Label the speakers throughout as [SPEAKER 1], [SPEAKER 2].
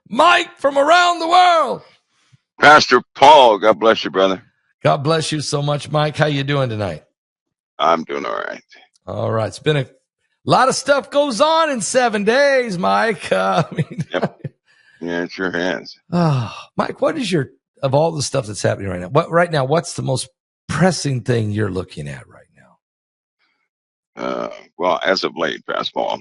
[SPEAKER 1] Mike from around the world.
[SPEAKER 2] Pastor Paul, God bless you, brother.
[SPEAKER 1] God bless you so much, Mike. How you doing tonight?
[SPEAKER 2] I'm doing all right.
[SPEAKER 1] All right. It's been a lot of stuff goes on in 7 days, Mike.
[SPEAKER 2] Yep. Yeah, it sure has.
[SPEAKER 1] Mike, what is of all the stuff that's happening right now, what's the most pressing thing you're looking at right now?
[SPEAKER 2] Well, as of late, Pastor Paul,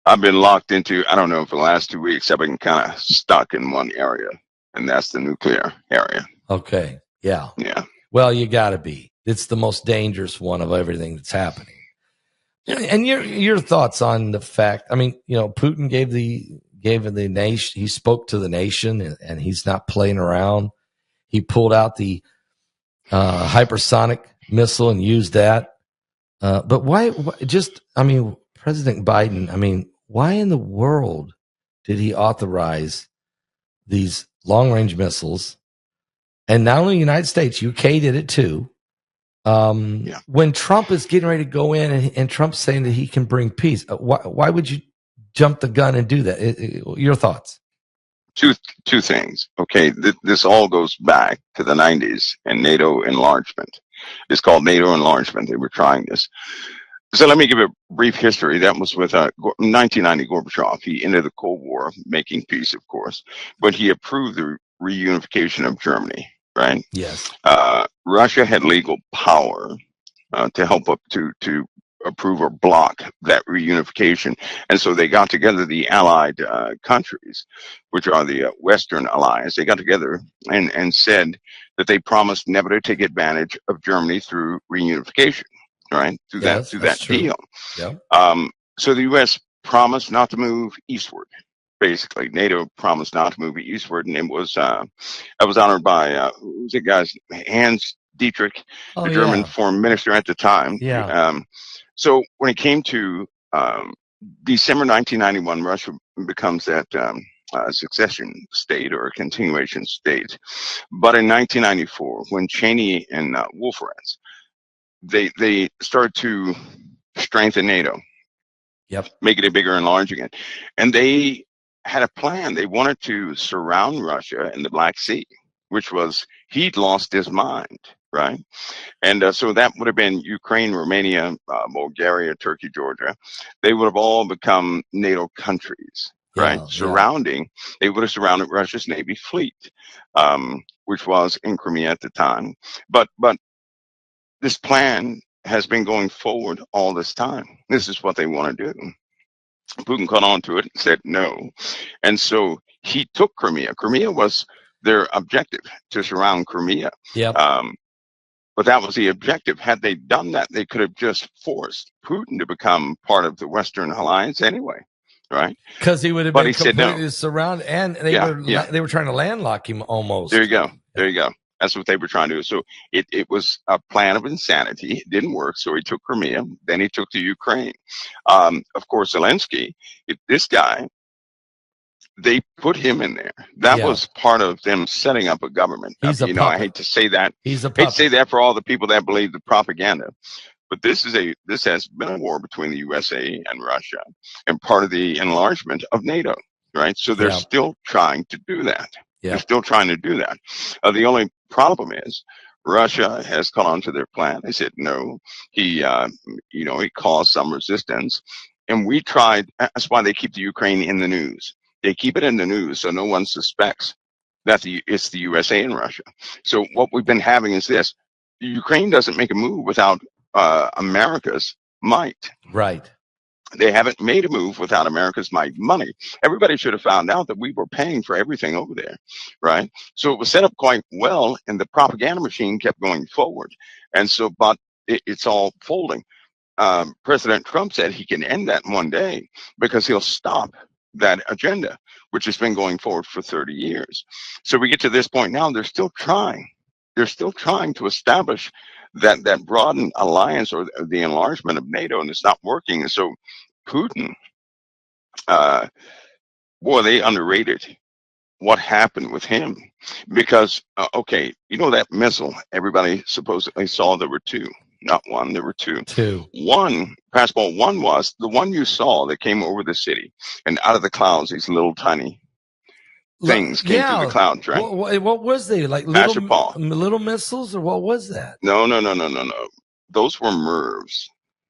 [SPEAKER 2] I've been locked into, I don't know, for the last 2 weeks, I've been kind of stuck in one area, and that's the nuclear area.
[SPEAKER 1] Okay. Yeah.
[SPEAKER 2] Yeah.
[SPEAKER 1] Well, you got to be. It's the most dangerous one of everything that's happening. And your thoughts on the fact, Putin gave the nation, he spoke to the nation, and he's not playing around. He pulled out the hypersonic missile and used that. But why President Biden, why in the world did he authorize these long-range missiles? And not only the United States, UK did it too. When Trump is getting ready to go in and Trump's saying that he can bring peace, why would you jump the gun and do that? Your thoughts?
[SPEAKER 2] Two things. Okay, this all goes back to the 90s and NATO enlargement. It's called NATO enlargement. They were trying this. So let me give a brief history. That was with 1990 Gorbachev. He ended the Cold War, making peace, of course, but he approved the reunification of Germany, right?
[SPEAKER 1] Yes.
[SPEAKER 2] Russia had legal power to help up to approve or block that reunification. And so they got together, the allied countries, which are the Western allies, they got together and said that they promised never to take advantage of Germany through reunification. Right, through that deal.
[SPEAKER 1] Yep.
[SPEAKER 2] So the U.S. promised not to move eastward. Basically, NATO promised not to move eastward, and it was I was honored by who was the guy's Hans Dietrich, the German foreign minister at the time.
[SPEAKER 1] Yeah.
[SPEAKER 2] So when it came to December 1991, Russia becomes that succession state or a continuation state. But in 1994, when Cheney and Wolfowitz they start to strengthen NATO.
[SPEAKER 1] Yep.
[SPEAKER 2] Make it bigger and larger again. And they had a plan. They wanted to surround Russia in the Black Sea, which was, he'd lost his mind, right? And so that would have been Ukraine, Romania, Bulgaria, Turkey, Georgia. They would have all become NATO countries, right? They would have surrounded Russia's Navy fleet, which was in Crimea at the time. But this plan has been going forward all this time. This is what they want to do. Putin caught on to it and said no. And so he took Crimea. Crimea was their objective, to surround Crimea.
[SPEAKER 1] Yep.
[SPEAKER 2] But that was the objective. Had they done that, they could have just forced Putin to become part of the Western alliance anyway, right?
[SPEAKER 1] Because he would have been completely surrounded, and they were trying to landlock him almost.
[SPEAKER 2] There you go. That's what they were trying to do. So it was a plan of insanity. It didn't work. So he took Crimea. Then he took the Ukraine. Of course, Zelensky, this guy, they put him in there. That was part of them setting up a government.
[SPEAKER 1] He's a puppet.
[SPEAKER 2] I hate to say that.
[SPEAKER 1] He's a puppet.
[SPEAKER 2] I hate to say that for all the people that believe the propaganda. But this has been a war between the USA and Russia, and part of the enlargement of NATO, right? So they're still trying to do that. Yeah. They're still trying to do that. The only problem is Russia has caught on to their plan. They said no. He caused some resistance, and we tried. That's why they keep the Ukraine in the news. They keep it in the news so no one suspects that it's the USA and Russia. So what we've been having is this: Ukraine doesn't make a move without America's might.
[SPEAKER 1] Right.
[SPEAKER 2] They haven't made a move without America's money. Everybody should have found out that we were paying for everything over there, right? So it was set up quite well, and the propaganda machine kept going forward. And so, but it's all folding. President Trump said he can end that in one day because he'll stop that agenda, which has been going forward for 30 years. So we get to this point now, they're still trying. They're still trying to establish that broadened alliance or the enlargement of NATO, and it's not working. And so Putin, they underrated what happened with him because, that missile, everybody supposedly saw there were two, not one, there were two. One, Passport one was the one you saw that came over the city and out of the clouds, these little tiny things came through the
[SPEAKER 1] Yeah.
[SPEAKER 2] clouds, right?
[SPEAKER 1] What was they like?
[SPEAKER 2] Master Paul.
[SPEAKER 1] Little missiles, or what was that?
[SPEAKER 2] No. Those were MIRVs.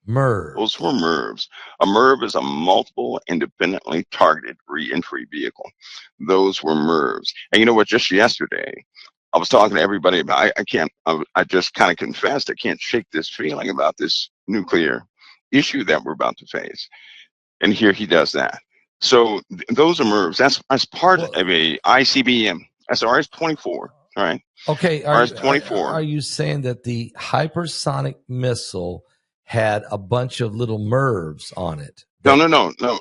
[SPEAKER 2] Those were
[SPEAKER 1] MERS.
[SPEAKER 2] MIRVs. A MIRV is a multiple independently targeted reentry vehicle. Those were MIRVs. And you know what? Just yesterday, I was talking to everybody about. I just kind of confessed. I can't shake this feeling about this nuclear issue that we're about to face. And here he does that. So those are MIRVs. That's part of a ICBM. That's RS-24. All right.
[SPEAKER 1] Okay.
[SPEAKER 2] RS-24.
[SPEAKER 1] Are you saying that the hypersonic missile had a bunch of little MIRVs on it?
[SPEAKER 2] No.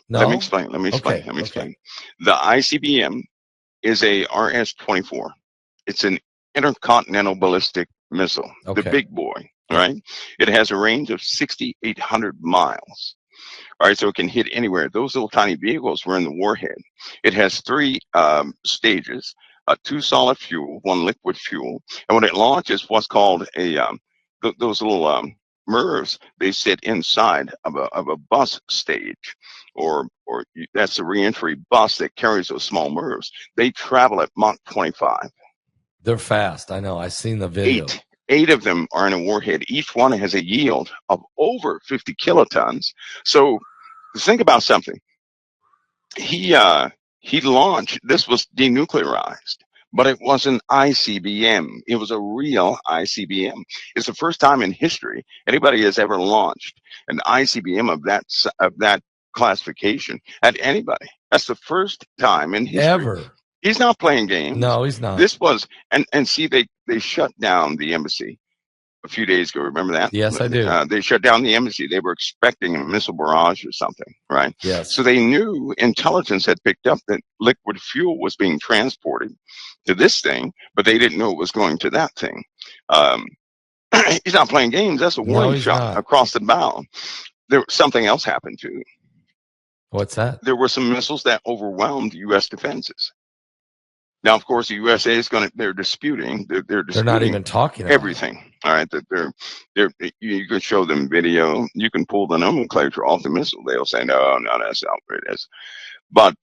[SPEAKER 2] Let me explain.
[SPEAKER 1] Okay.
[SPEAKER 2] The ICBM is a RS-24. It's an intercontinental ballistic missile, the big boy, right? It has a range of 6,800 miles. All right, so it can hit anywhere. Those little tiny vehicles were in the warhead. It has three stages: two solid fuel, one liquid fuel, and when it launches, what's called those little MIRVs, they sit inside of a bus stage, or that's a reentry bus that carries those small MIRVs. They travel at Mach 25.
[SPEAKER 1] They're fast. I know. I've seen the video.
[SPEAKER 2] Eight of them are in a warhead. Each one has a yield of over 50 kilotons. So think about something. He launched. This was denuclearized, but it was an ICBM. It was a real ICBM. It's the first time in history anybody has ever launched an ICBM of that classification at anybody. That's the first time in history.
[SPEAKER 1] Ever.
[SPEAKER 2] He's not playing games.
[SPEAKER 1] No, he's not.
[SPEAKER 2] This was, and see, they shut down the embassy a few days ago. Remember that?
[SPEAKER 1] Yes, I do.
[SPEAKER 2] They shut down the embassy. They were expecting a missile barrage or something, right?
[SPEAKER 1] Yes.
[SPEAKER 2] So they knew intelligence had picked up that liquid fuel was being transported to this thing, but they didn't know it was going to that thing. He's not playing games. That's a warning shot across the bow. Something else happened too.
[SPEAKER 1] What's that?
[SPEAKER 2] There were some missiles that overwhelmed U.S. defenses. Now, of course, the USA is they're disputing. They're
[SPEAKER 1] not even talking about
[SPEAKER 2] everything. All right, that you can show them video. You can pull the nomenclature off the missile. They'll say, no, that's not what it is. But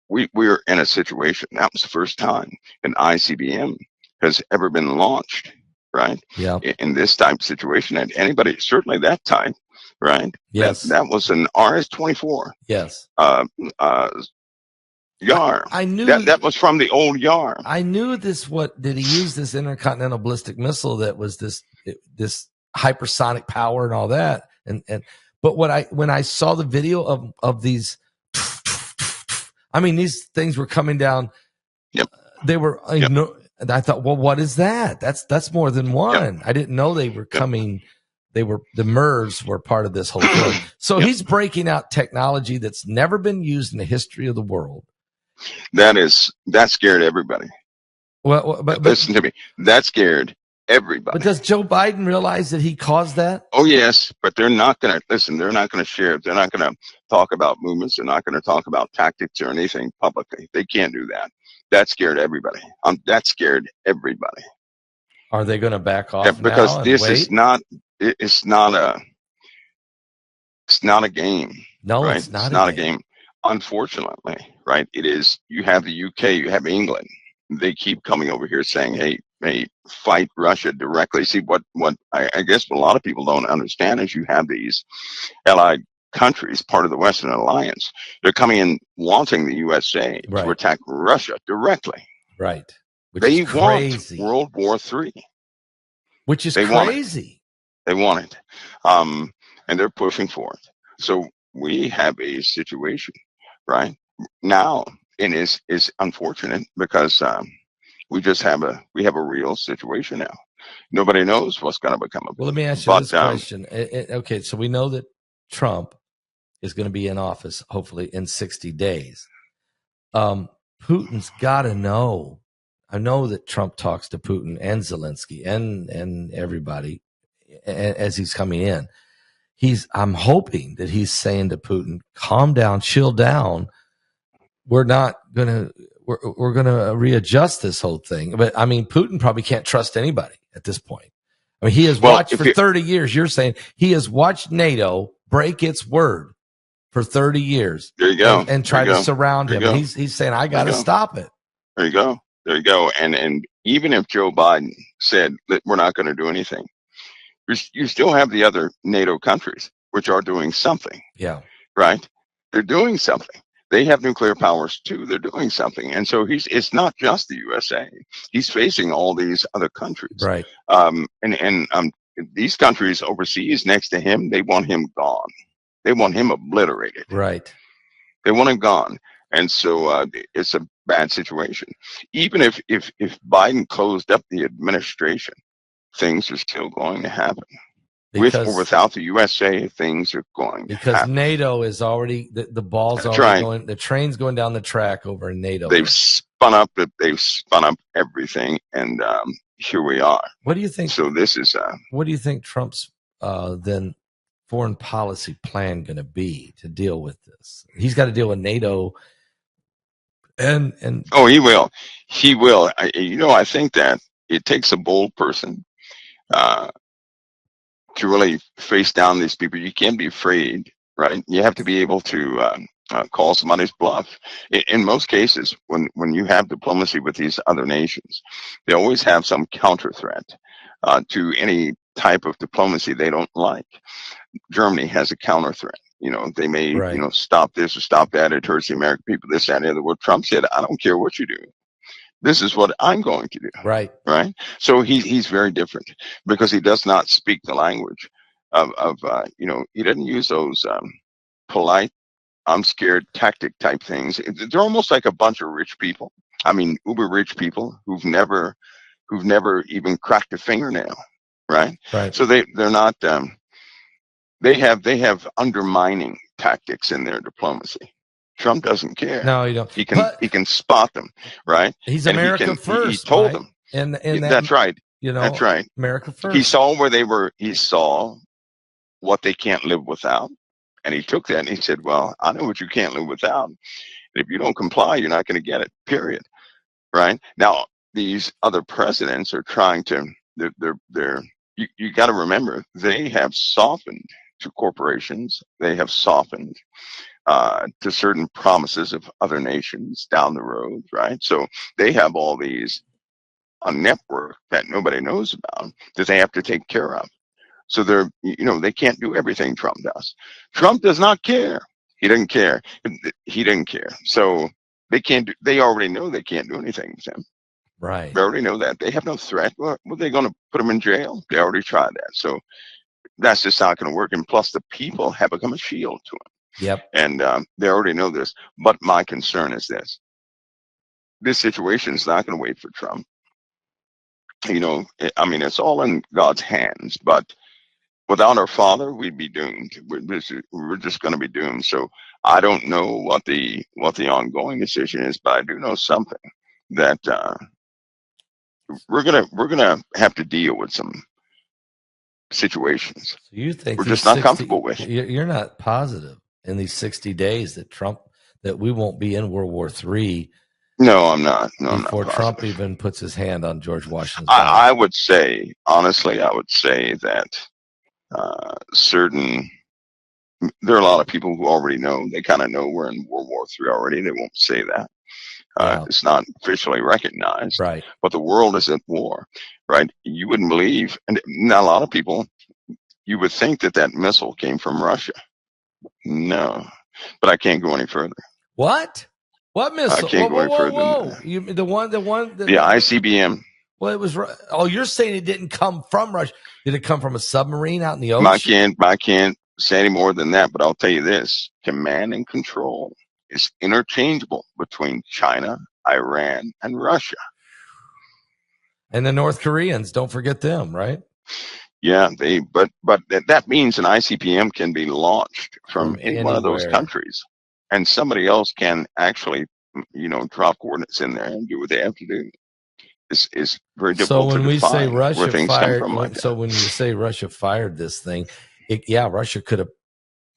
[SPEAKER 2] we're in a situation. That was the first time an ICBM has ever been launched, right?
[SPEAKER 1] Yeah.
[SPEAKER 2] In this type of situation, and anybody, certainly that type, right?
[SPEAKER 1] Yes.
[SPEAKER 2] That was an RS-24.
[SPEAKER 1] Yes.
[SPEAKER 2] YAR.
[SPEAKER 1] I knew
[SPEAKER 2] that was from the old YAR.
[SPEAKER 1] I knew this. What did he use this intercontinental ballistic missile that was this hypersonic power and all that? But when I saw the video of these, I mean, these things were coming down.
[SPEAKER 2] Yep.
[SPEAKER 1] They were.
[SPEAKER 2] Yep.
[SPEAKER 1] And I thought, well, what is that? That's more than one. Yep. I didn't know they were coming. They were, the MIRVs were part of this whole thing. So he's breaking out technology that's never been used in the history of the world. That
[SPEAKER 2] scared everybody.
[SPEAKER 1] Well, but
[SPEAKER 2] listen to me. That scared everybody.
[SPEAKER 1] But does Joe Biden realize that he caused that?
[SPEAKER 2] Oh yes, but they're not going to listen. They're not going to share. They're not going to talk about movements. They're not going to talk about tactics or anything publicly. They can't do that. That scared everybody. That scared everybody.
[SPEAKER 1] Are they going to back off
[SPEAKER 2] because
[SPEAKER 1] now
[SPEAKER 2] this
[SPEAKER 1] wait?
[SPEAKER 2] is not. It's not a game.
[SPEAKER 1] No,
[SPEAKER 2] right?
[SPEAKER 1] It's not
[SPEAKER 2] a game. Unfortunately, right? It is. You have the UK, you have England. They keep coming over here saying, hey, fight Russia directly. See, what I guess what a lot of people don't understand is you have these allied countries, part of the Western Alliance. They're coming in wanting the USA to attack Russia directly.
[SPEAKER 1] Right.
[SPEAKER 2] They want World War III.
[SPEAKER 1] Which is crazy.
[SPEAKER 2] They want it. And they're pushing for it. So we have a situation right now, and is unfortunate because we have a real situation now. Nobody knows what's going to become of it.
[SPEAKER 1] Well, let me ask you this question. Okay, so we know that Trump is going to be in office hopefully in 60 days. Putin's got to know. I know that Trump talks to Putin and Zelensky and everybody as he's coming in. I'm hoping that he's saying to Putin, calm down, chill down. We're going to readjust this whole thing. But I mean, Putin probably can't trust anybody at this point. I mean, he has watched for 30 years. You're saying he has watched NATO break its word for 30 years.
[SPEAKER 2] There you go.
[SPEAKER 1] And try to surround him. He's saying, I got to stop it.
[SPEAKER 2] There you go. There you go. And even if Joe Biden said that we're not going to do anything, you still have the other NATO countries which are doing something,
[SPEAKER 1] Yeah.
[SPEAKER 2] right? They're doing something. They have nuclear powers too. They're doing something. And so it's not just the USA. He's facing all these other countries.
[SPEAKER 1] Right.
[SPEAKER 2] And these countries overseas next to him, they want him gone. They want him obliterated.
[SPEAKER 1] Right.
[SPEAKER 2] They want him gone. And so it's a bad situation. Even if Biden closed up the administration, things are still going to happen. With or without the USA, things are going to
[SPEAKER 1] because
[SPEAKER 2] happen.
[SPEAKER 1] NATO is already the ball's
[SPEAKER 2] That's
[SPEAKER 1] already
[SPEAKER 2] right.
[SPEAKER 1] going. The train's going down the track over in NATO.
[SPEAKER 2] They've spun up everything, and here we are.
[SPEAKER 1] What do you think?
[SPEAKER 2] So this is.
[SPEAKER 1] What do you think Trump's then foreign policy plan going to be to deal with this? He's got to deal with NATO, and
[SPEAKER 2] oh, he will. I think that it takes a bold person to really face down these people. You can't be afraid, right? You have to be able to call somebody's bluff. In most cases, when you have diplomacy with these other nations, they always have some counter threat to any type of diplomacy they don't like. Germany has a counter threat. They may, stop this or stop that. It hurts the American people, this, that, and the other. Well, Trump said, I don't care what you do. This is what I'm going to do.
[SPEAKER 1] Right.
[SPEAKER 2] So he's very different because he does not speak the language of he doesn't use those polite, I'm scared tactic type things. They're almost like a bunch of rich people. I mean, uber rich people who've never even cracked a fingernail. Right. So they're not, they have undermining tactics in their diplomacy. Trump doesn't care.
[SPEAKER 1] No, he don't.
[SPEAKER 2] He can spot them, right?
[SPEAKER 1] He's America first.
[SPEAKER 2] He told them,
[SPEAKER 1] and
[SPEAKER 2] that's right.
[SPEAKER 1] That's
[SPEAKER 2] right.
[SPEAKER 1] America first.
[SPEAKER 2] He saw where they were. He saw what they can't live without, and he took that and he said, "Well, I know what you can't live without. And if you don't comply, you're not going to get it. Period." Right now, these other presidents are trying to. They're. You got to remember, they have softened to corporations. They have softened to certain promises of other nations down the road, right? So they have all these a network that nobody knows about that they have to take care of. So they can't do everything Trump does. Trump does not care. He doesn't care. He doesn't care. So they already know they can't do anything with him.
[SPEAKER 1] Right.
[SPEAKER 2] They already know that. They have no threat. Well, were they going to put him in jail? They already tried that. So that's just not going to work. And plus the people have become a shield to him.
[SPEAKER 1] Yep.
[SPEAKER 2] And they already know this. But my concern is this. This situation is not going to wait for Trump. It's all in God's hands. But without our Father, we'd be doomed. We're just going to be doomed. So I don't know what the ongoing decision is, but I do know something that we're gonna have to deal with some situations.
[SPEAKER 1] So you think
[SPEAKER 2] we're just not comfortable with?
[SPEAKER 1] You're not positive in these 60 days that we won't be in World War III.
[SPEAKER 2] No, I'm not. No,
[SPEAKER 1] before
[SPEAKER 2] I'm not
[SPEAKER 1] Trump even puts his hand on George Washington's
[SPEAKER 2] I would say, honestly, that there are a lot of people who already know. They kind of know we're in World War III already. They won't say that. It's not officially recognized.
[SPEAKER 1] Right.
[SPEAKER 2] But the world is at war, right? You wouldn't believe, and not a lot of people, you would think that missile came from Russia. No, but I can't go any further.
[SPEAKER 1] What missile?
[SPEAKER 2] I can't go any further.
[SPEAKER 1] The
[SPEAKER 2] ICBM.
[SPEAKER 1] Well, it was. Oh, you're saying it didn't come from Russia? Did it come from a submarine out in the ocean?
[SPEAKER 2] I can't say any more than that, but I'll tell you this: command and control is interchangeable between China, Iran, and Russia.
[SPEAKER 1] And the North Koreans, don't forget them, right?
[SPEAKER 2] Yeah, but that means an ICBM can be launched from any one of those countries, and somebody else can actually, drop coordinates in there and do what they have to do. It's very difficult to define. So when we say Russia fired,
[SPEAKER 1] when you say Russia fired this thing, Russia could have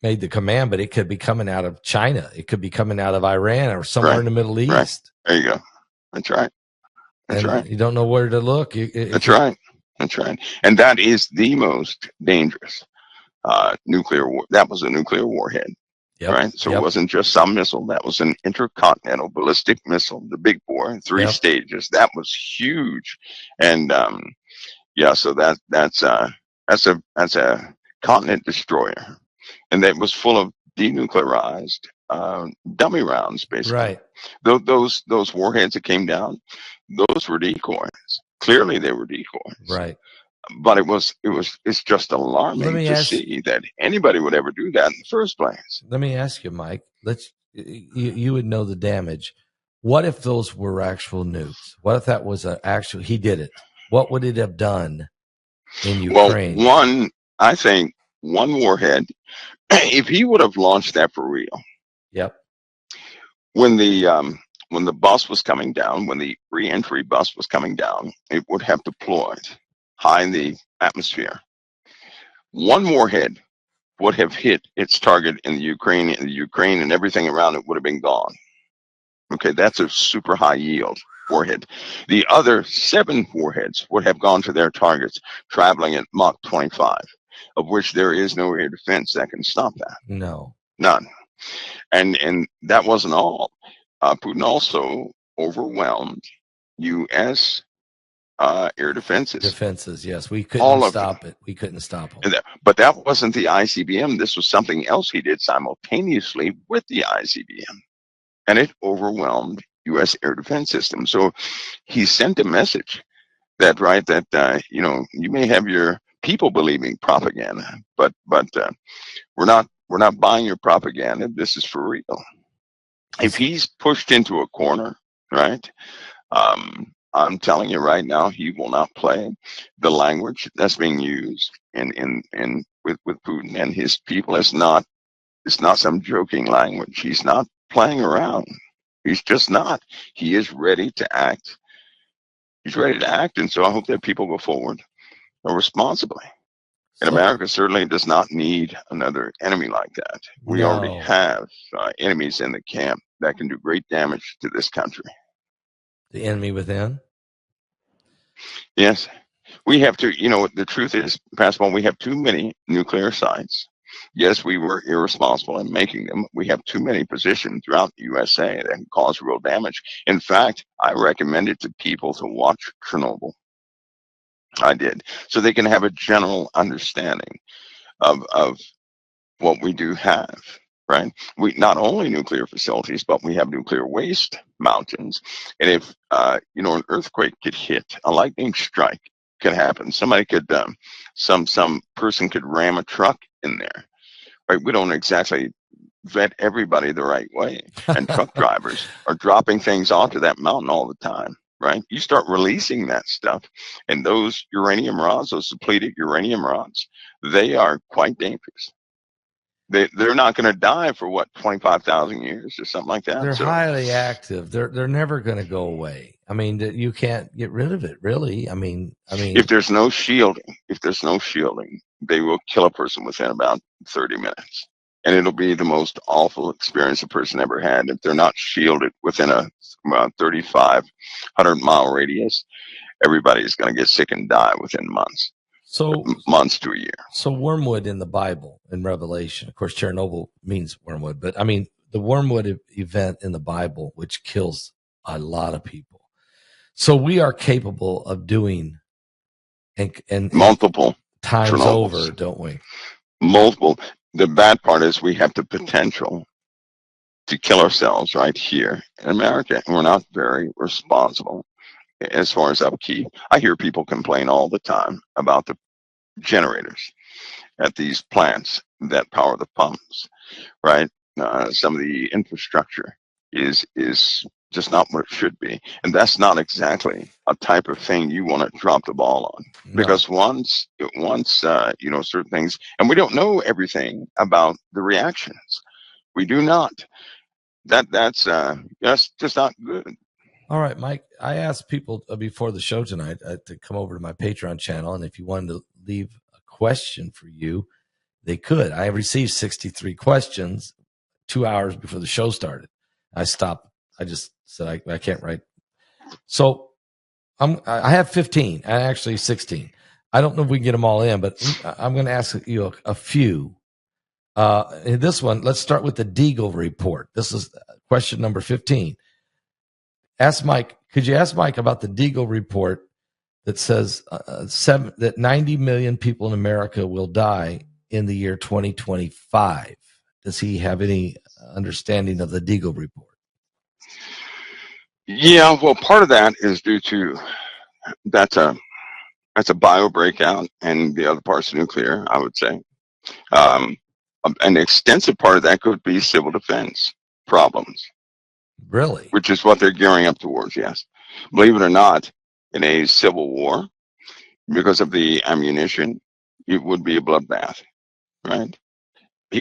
[SPEAKER 1] made the command, but it could be coming out of China. It could be coming out of Iran or somewhere in the Middle East.
[SPEAKER 2] Right. There you go. That's right. That's right.
[SPEAKER 1] You don't know where to look.
[SPEAKER 2] That's right. And that is the most dangerous nuclear war. That was a nuclear warhead.
[SPEAKER 1] Yep.
[SPEAKER 2] right? So it
[SPEAKER 1] Yep.
[SPEAKER 2] wasn't just some missile. That was an intercontinental ballistic missile, the big bore, three
[SPEAKER 1] Yep.
[SPEAKER 2] stages. That was huge. And yeah, so that's a continent destroyer, and that was full of denuclearized dummy rounds, basically.
[SPEAKER 1] Right.
[SPEAKER 2] Those warheads that came down, those were decoys. Clearly, they were decoys.
[SPEAKER 1] Right.
[SPEAKER 2] But it's just
[SPEAKER 1] Let
[SPEAKER 2] alarming
[SPEAKER 1] me
[SPEAKER 2] to
[SPEAKER 1] ask.
[SPEAKER 2] see that anybody would ever do that in the first place.
[SPEAKER 1] Let me ask you, Mike. You would know the damage. What if those were actual nukes? What if that was an actual? He did it. What would it have done in
[SPEAKER 2] Well,
[SPEAKER 1] Ukraine?
[SPEAKER 2] I think one warhead, if he would have launched that for real,
[SPEAKER 1] Yep.
[SPEAKER 2] when the bus was coming down, when the re-entry bus was coming down, it would have deployed high in the atmosphere. One warhead would have hit its target in the Ukraine, and everything around it would have been gone. Okay, that's a super high yield warhead. The other 7 warheads would have gone to their targets, traveling at Mach 25, of which there is no air defense that can stop that.
[SPEAKER 1] No.
[SPEAKER 2] None. And that wasn't all. Putin also overwhelmed U.S. Air defenses,
[SPEAKER 1] Defenses. Yes, we couldn't
[SPEAKER 2] all of them.
[SPEAKER 1] stop it. We couldn't stop them.
[SPEAKER 2] But that wasn't the ICBM. This was something else he did simultaneously with the ICBM, and it overwhelmed U.S. air defense systems. So he sent a message that you may have your people believing propaganda, but we're not buying your propaganda. This is for real. If he's pushed into a corner, right? I'm telling you right now, he will not play the language that's being used with Putin and his people. It's not some joking language. He's not playing around. He's just not. He is ready to act. He's ready to act, and so I hope that people go forward responsibly. And
[SPEAKER 1] So
[SPEAKER 2] America certainly does not need another enemy like that. We already
[SPEAKER 1] no,
[SPEAKER 2] have enemies in the camp that can do great damage to this country.
[SPEAKER 1] the enemy within.
[SPEAKER 2] Yes, we have to. The truth is, Pascal, we have too many nuclear sites. Yes, we were irresponsible in making them. We have too many positioned throughout the USA that can cause real damage. In fact, I recommended to people to watch Chernobyl. I did, so they can have a general understanding of what we do have, right? We not only nuclear facilities, but we have nuclear waste mountains. And if an earthquake could hit, a lightning strike could happen. Somebody could, some person could ram a truck in there, right? We don't exactly vet everybody the right way, and truck drivers are dropping things onto that mountain all the time. Right, you start releasing that stuff, and those uranium rods, those depleted uranium rods, they are quite dangerous. They're not going to die for 25,000 years or something like that.
[SPEAKER 1] They're
[SPEAKER 2] So
[SPEAKER 1] highly active. They're never going to go away. I mean, you can't get rid of it, really. I mean,
[SPEAKER 2] if there's no shielding, they will kill a person within about 30 minutes, and it'll be the most awful experience a person ever had if they're not shielded within a 3,500-mile radius. Everybody's going to get sick and die within months to a year.
[SPEAKER 1] So wormwood in the Bible, in Revelation, of course, Chernobyl means wormwood, but I mean, the wormwood event in the Bible, which kills a lot of people. So we are capable of doing and
[SPEAKER 2] multiple
[SPEAKER 1] times
[SPEAKER 2] Chernobyls.
[SPEAKER 1] Over, don't we?
[SPEAKER 2] Multiple. The bad part is we have the potential to kill ourselves right here in America, and we're not very responsible as far as upkeep. I hear people complain all the time about the generators at these plants that power the pumps, right? Some of the infrastructure is just not what it should be, and that's not exactly a type of thing you want to drop the ball on. No. Because once certain things, and we don't know everything about the reactions. We do not. That's just not good.
[SPEAKER 1] All right, Mike, I asked people before the show tonight to come over to my Patreon channel, and if you wanted to leave a question for you, they could. I received 63 questions 2 hours before the show started. I stopped. I just said, I can't write. So I have 15, actually 16. I don't know if we can get them all in, but I'm going to ask you a few. In this one, let's start with the Deagle report. This is question number 15. Ask Mike, could you ask Mike about the Deagle report that says that 90 million people in America will die in the year 2025? Does he have any understanding of the Deagle report?
[SPEAKER 2] Yeah, well, part of that is due to that's a bio breakout, and the other part's nuclear, I would say. An extensive part of that could be civil defense problems.
[SPEAKER 1] Really?
[SPEAKER 2] Which is what they're gearing up towards, yes. Believe it or not, in a civil war, because of the ammunition, it would be a bloodbath, right?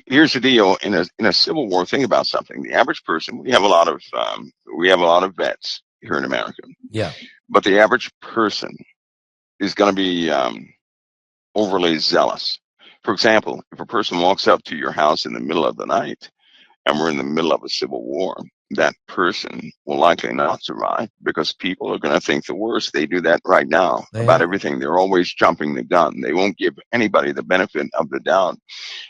[SPEAKER 2] Here's the deal: in a civil war, think about something. The average person, we have a lot of vets here in America.
[SPEAKER 1] Yeah.
[SPEAKER 2] But the average person is going to be overly zealous. For example, if a person walks up to your house in the middle of the night, and we're in the middle of a civil war, that person will likely not survive because people are going to think the worst. They do that right now about everything. They're always jumping the gun. They won't give anybody the benefit of the doubt.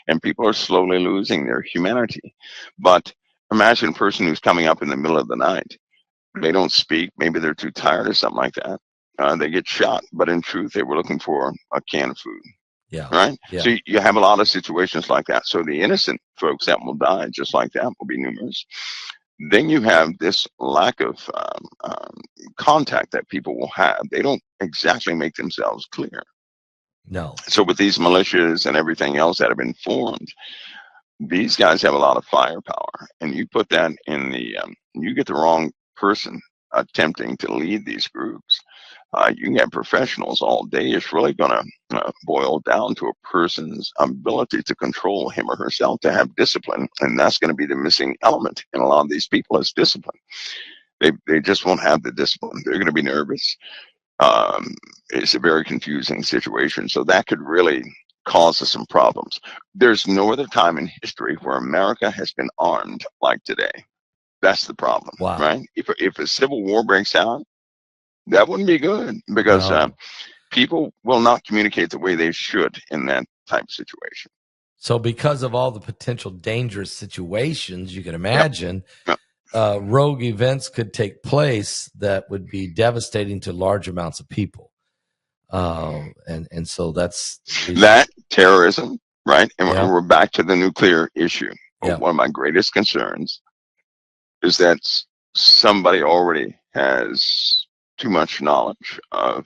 [SPEAKER 2] And people are slowly losing their humanity. But imagine a person who's coming up in the middle of the night. They don't speak. Maybe they're too tired or something like that. They get shot. But in truth, they were looking for a can of food.
[SPEAKER 1] Yeah.
[SPEAKER 2] Right.
[SPEAKER 1] Yeah.
[SPEAKER 2] So you have a lot of situations like that. So the innocent folks that will die just like that will be numerous. Then you have this lack of contact that people will have. They don't exactly make themselves clear.
[SPEAKER 1] No.
[SPEAKER 2] So with these militias and everything else that have been formed, these guys have a lot of firepower, and you put that in you get the wrong person attempting to lead these groups. You can have professionals all day. It's really going to boil down to a person's ability to control him or herself, to have discipline. And that's going to be the missing element in a lot of these people is discipline. They just won't have the discipline. They're going to be nervous. It's a very confusing situation. So that could really cause us some problems. There's no other time in history where America has been armed like today. That's the problem, right? If a civil war breaks out, that wouldn't be good because people will not communicate the way they should in that type of situation.
[SPEAKER 1] So because of all the potential dangerous situations you can imagine, rogue events could take place that would be devastating to large amounts of people. And so that's
[SPEAKER 2] that terrorism, right? And we're back to the nuclear issue. One of my greatest concerns is that somebody already has too much knowledge of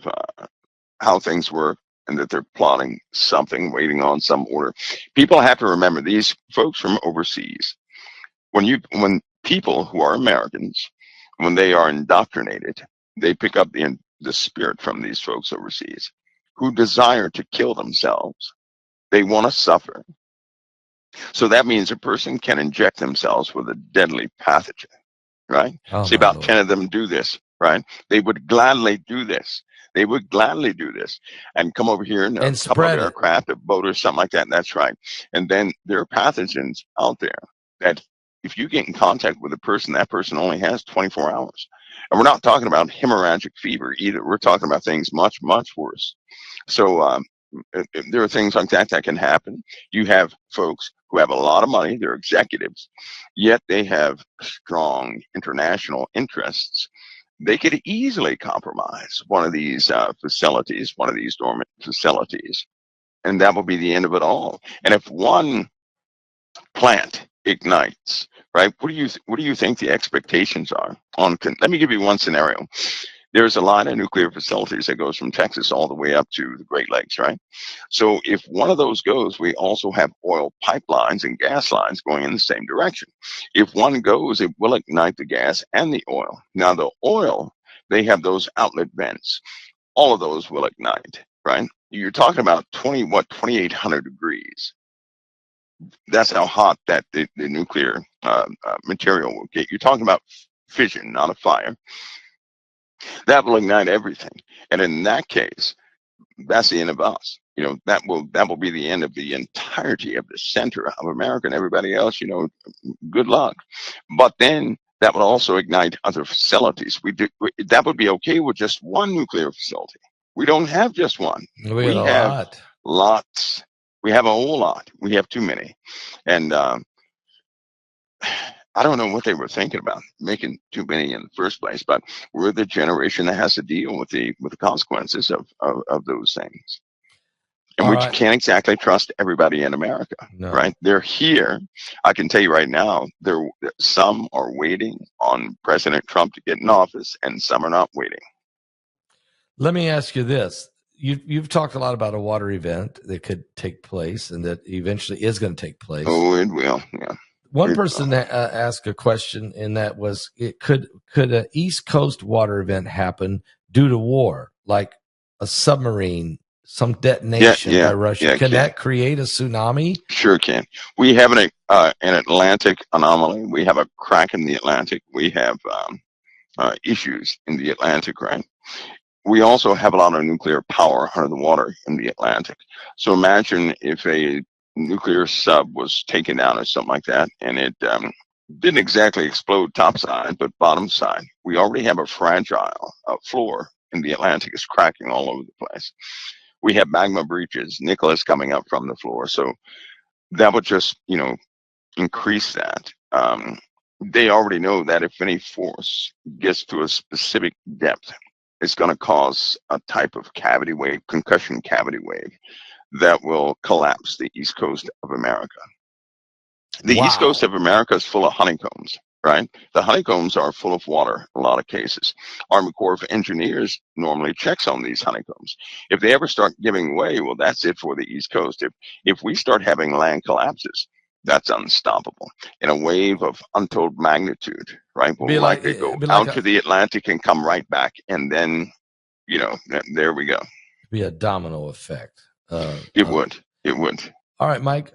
[SPEAKER 2] how things work, and that they're plotting something, waiting on some order. People have to remember, these folks from overseas, when people who are Americans, when they are indoctrinated, they pick up the spirit from these folks overseas who desire to kill themselves. They want to suffer. So that means a person can inject themselves with a deadly pathogen, right? See, about 10 of them do this, right? They would gladly do this. They would gladly do this and come over here in a couple of aircraft, a boat or something like that. That's right. And then there are pathogens out there that if you get in contact with a person, that person only has 24 hours. And we're not talking about hemorrhagic fever either. We're talking about things much, much worse. So there are things like that that can happen. You have folks who have a lot of money. They're executives, yet they have strong international interests. They could easily compromise one of these facilities, one of these dormant facilities, and that will be the end of it all. And if one plant ignites, right? What do you think the expectations are on? Let me give you one scenario. There's a line of nuclear facilities that goes from Texas all the way up to the Great Lakes, right? So if one of those goes, we also have oil pipelines and gas lines going in the same direction. If one goes, it will ignite the gas and the oil. Now the oil, they have those outlet vents. All of those will ignite, right? You're talking about 2,800 degrees. That's how hot that the nuclear material will get. You're talking about fission, not a fire. That will ignite everything. And in that case, that's the end of us. That will be the end of the entirety of the center of America, and everybody else, good luck. But then that would also ignite other facilities. That would be okay with just one nuclear facility. We don't have just one.
[SPEAKER 1] We have
[SPEAKER 2] lots. We have a whole lot. We have too many. And I don't know what they were thinking about making too many in the first place, but we're the generation that has to deal with the consequences of those things. And
[SPEAKER 1] All
[SPEAKER 2] we
[SPEAKER 1] right.
[SPEAKER 2] can't exactly trust everybody in America,
[SPEAKER 1] No.
[SPEAKER 2] right? They're here. I can tell you right now, some are waiting on President Trump to get in office, and some are not waiting.
[SPEAKER 1] Let me ask you this. You've talked a lot about a water event that could take place and that eventually is going to take place.
[SPEAKER 2] Oh, it will. Yeah.
[SPEAKER 1] One person asked a question, and that was, could an East Coast water event happen due to war, like a submarine, some detonation by Russia?
[SPEAKER 2] Yeah,
[SPEAKER 1] can that create a tsunami?
[SPEAKER 2] Sure can. We have an Atlantic anomaly. We have a crack in the Atlantic. We have issues in the Atlantic, right? We also have a lot of nuclear power under the water in the Atlantic. So imagine if a nuclear sub was taken down or something like that, and it didn't exactly explode topside, but bottom side. We already have a fragile floor in the Atlantic. It's cracking all over the place. We have magma breaches, Nicholas coming up from the floor. So that would just, increase that. They already know that if any force gets to a specific depth, it's going to cause a type of cavity wave, concussion cavity wave, that will collapse the East Coast of America. The East Coast of America is full of honeycombs, right? The honeycombs are full of water in a lot of cases. Army Corps of Engineers normally checks on these honeycombs. If they ever start giving way, well, that's it for the East Coast. If we start having land collapses, that's unstoppable in a wave of untold magnitude, right? Will likely go out to the Atlantic and come right back, and then, there we go.
[SPEAKER 1] Be a domino effect.
[SPEAKER 2] It would.
[SPEAKER 1] All right, Mike.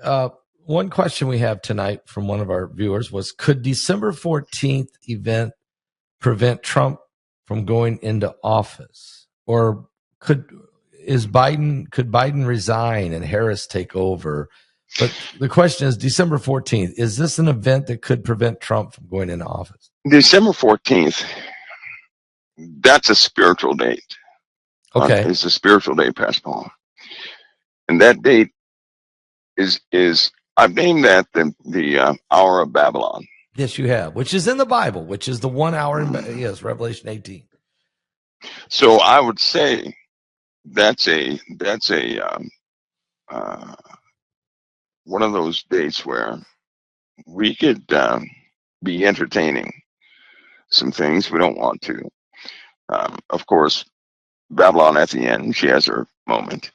[SPEAKER 1] One question we have tonight from one of our viewers was, could December 14th event prevent Trump from going into office? Or could Biden resign and Harris take over? But the question is, December 14th, is this an event that could prevent Trump from going into office?
[SPEAKER 2] December 14th, that's a spiritual date.
[SPEAKER 1] Okay.
[SPEAKER 2] It's a spiritual date, Pastor Paul. And that date is I've named that the hour of Babylon.
[SPEAKER 1] Yes, you have, which is in the Bible, which is the 1 hour in Revelation 18.
[SPEAKER 2] So I would say that's one of those dates where we could be entertaining some things we don't want to. Of course, Babylon at the end, she has her moment.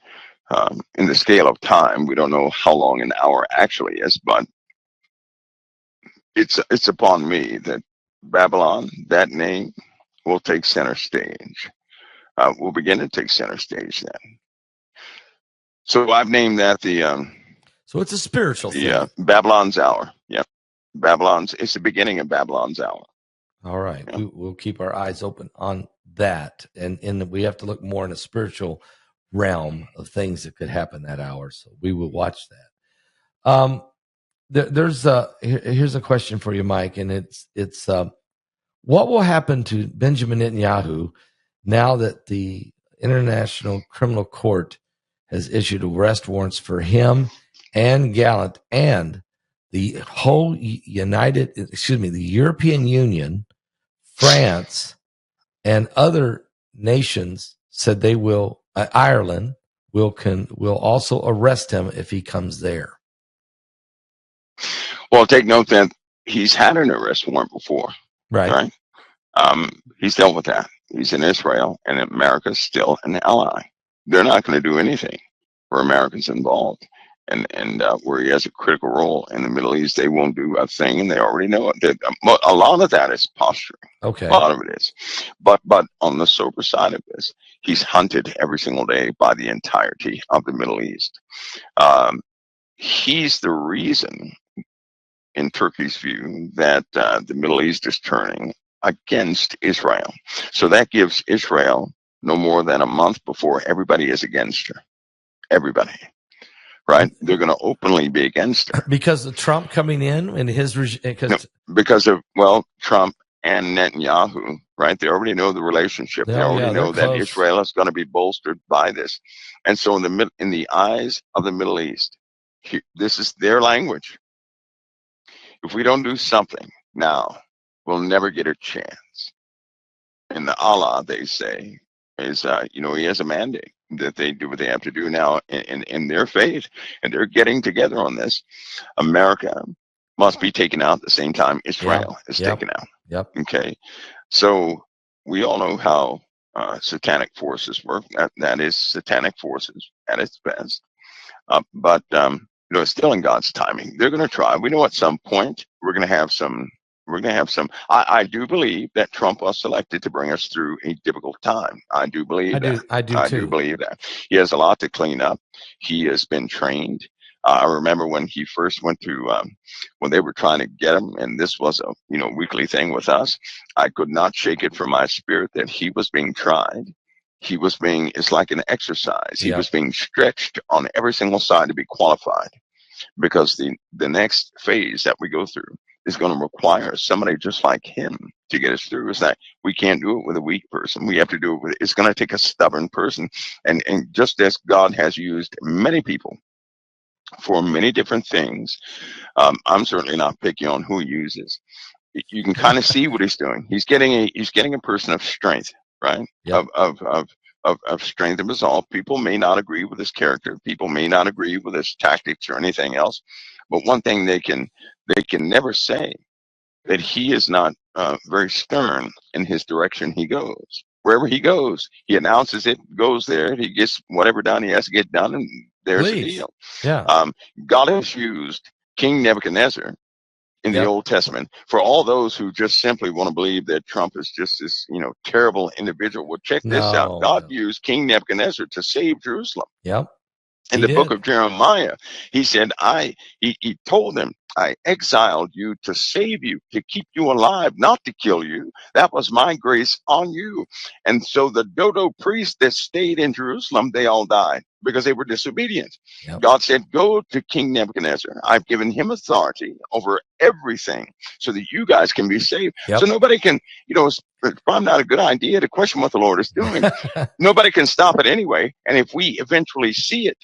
[SPEAKER 2] In the scale of time, we don't know how long an hour actually is, but it's upon me that Babylon, that name, will take center stage. Will begin to take center stage then. So I've named that
[SPEAKER 1] so it's a spiritual thing.
[SPEAKER 2] Babylon's hour. Yep. It's the beginning of Babylon's hour.
[SPEAKER 1] All right. Yeah. We'll keep our eyes open on that. And we have to look more in a spiritual realm of things that could happen that hour. So we will watch that. Here's a question for you, Mike. And it's what will happen to Benjamin Netanyahu now that the International Criminal Court has issued arrest warrants for him and Gallant and the whole the European Union, France, and other nations said they will, Ireland will also arrest him if he comes there.
[SPEAKER 2] Well, take note that he's had an arrest warrant before. Right? He's dealt with that. He's in Israel, and America's still an ally. They're not going to do anything for Americans involved. And where he has a critical role in the Middle East, they won't do a thing, and they already know it. A lot of that is posturing.
[SPEAKER 1] Okay.
[SPEAKER 2] A lot of it is. But on the sober side of this, he's hunted every single day by the entirety of the Middle East. He's the reason, in Turkey's view, that the Middle East is turning against Israel. So that gives Israel no more than a month before everybody is against her. Everybody. Right? They're going to openly be against her.
[SPEAKER 1] Because of Trump coming in and his regime?
[SPEAKER 2] Because of, Trump and Netanyahu, right? They already know the relationship. They already know that Israel is going to be bolstered by this. And so in the eyes of the Middle East, This is their language. If we don't do something now, we'll never get a chance. And the Allah, they say, is, he has a mandate that they do what they have to do now in their faith. And they're getting together on this. America must be taken out at the same time Israel is taken out.
[SPEAKER 1] Yep.
[SPEAKER 2] Okay. So we all know how satanic forces work. That is satanic forces at its best. But it's still in God's timing. They're going to try. We know at some point we're going to have some. I do believe that Trump was selected to bring us through a difficult time. I do believe that.
[SPEAKER 1] I do too.
[SPEAKER 2] Do believe that. He has a lot to clean up. He has been trained. I remember when he first went to, when they were trying to get him, and this was a weekly thing with us. I could not shake it from my spirit that he was being tried. He was being, it's like an exercise. He was being stretched on every single side to be qualified, because the next phase that we go through is going to require somebody just like him to get us through. It's that we can't do it with a weak person. We have to do it with, it's going to take a stubborn person. And just as God has used many people for many different things, I'm certainly not picky on who he uses. You can kind of see what he's doing. He's getting a person of strength, right?
[SPEAKER 1] Yep.
[SPEAKER 2] Of strength and resolve. People may not agree with his character. People may not agree with his tactics or anything else. But one thing they can never say, that he is not very stern in his direction he goes. Wherever he goes, he announces it, goes there, he gets whatever done he has to get done, and there's the deal.
[SPEAKER 1] Yeah.
[SPEAKER 2] God has used King Nebuchadnezzar in the Old Testament for all those who just simply want to believe that Trump is just this, terrible individual. Well, check this out. God used King Nebuchadnezzar to save Jerusalem.
[SPEAKER 1] Yep.
[SPEAKER 2] In the book of Jeremiah, he said, he told them, I exiled you to save you, to keep you alive, not to kill you. That was my grace on you. And so the dodo priests that stayed in Jerusalem, they all died because they were disobedient. Yep. God said, go to King Nebuchadnezzar. I've given him authority over everything so that you guys can be saved. Yep. So nobody can, it's probably not a good idea to question what the Lord is doing. Nobody can stop it anyway. And if we eventually see it,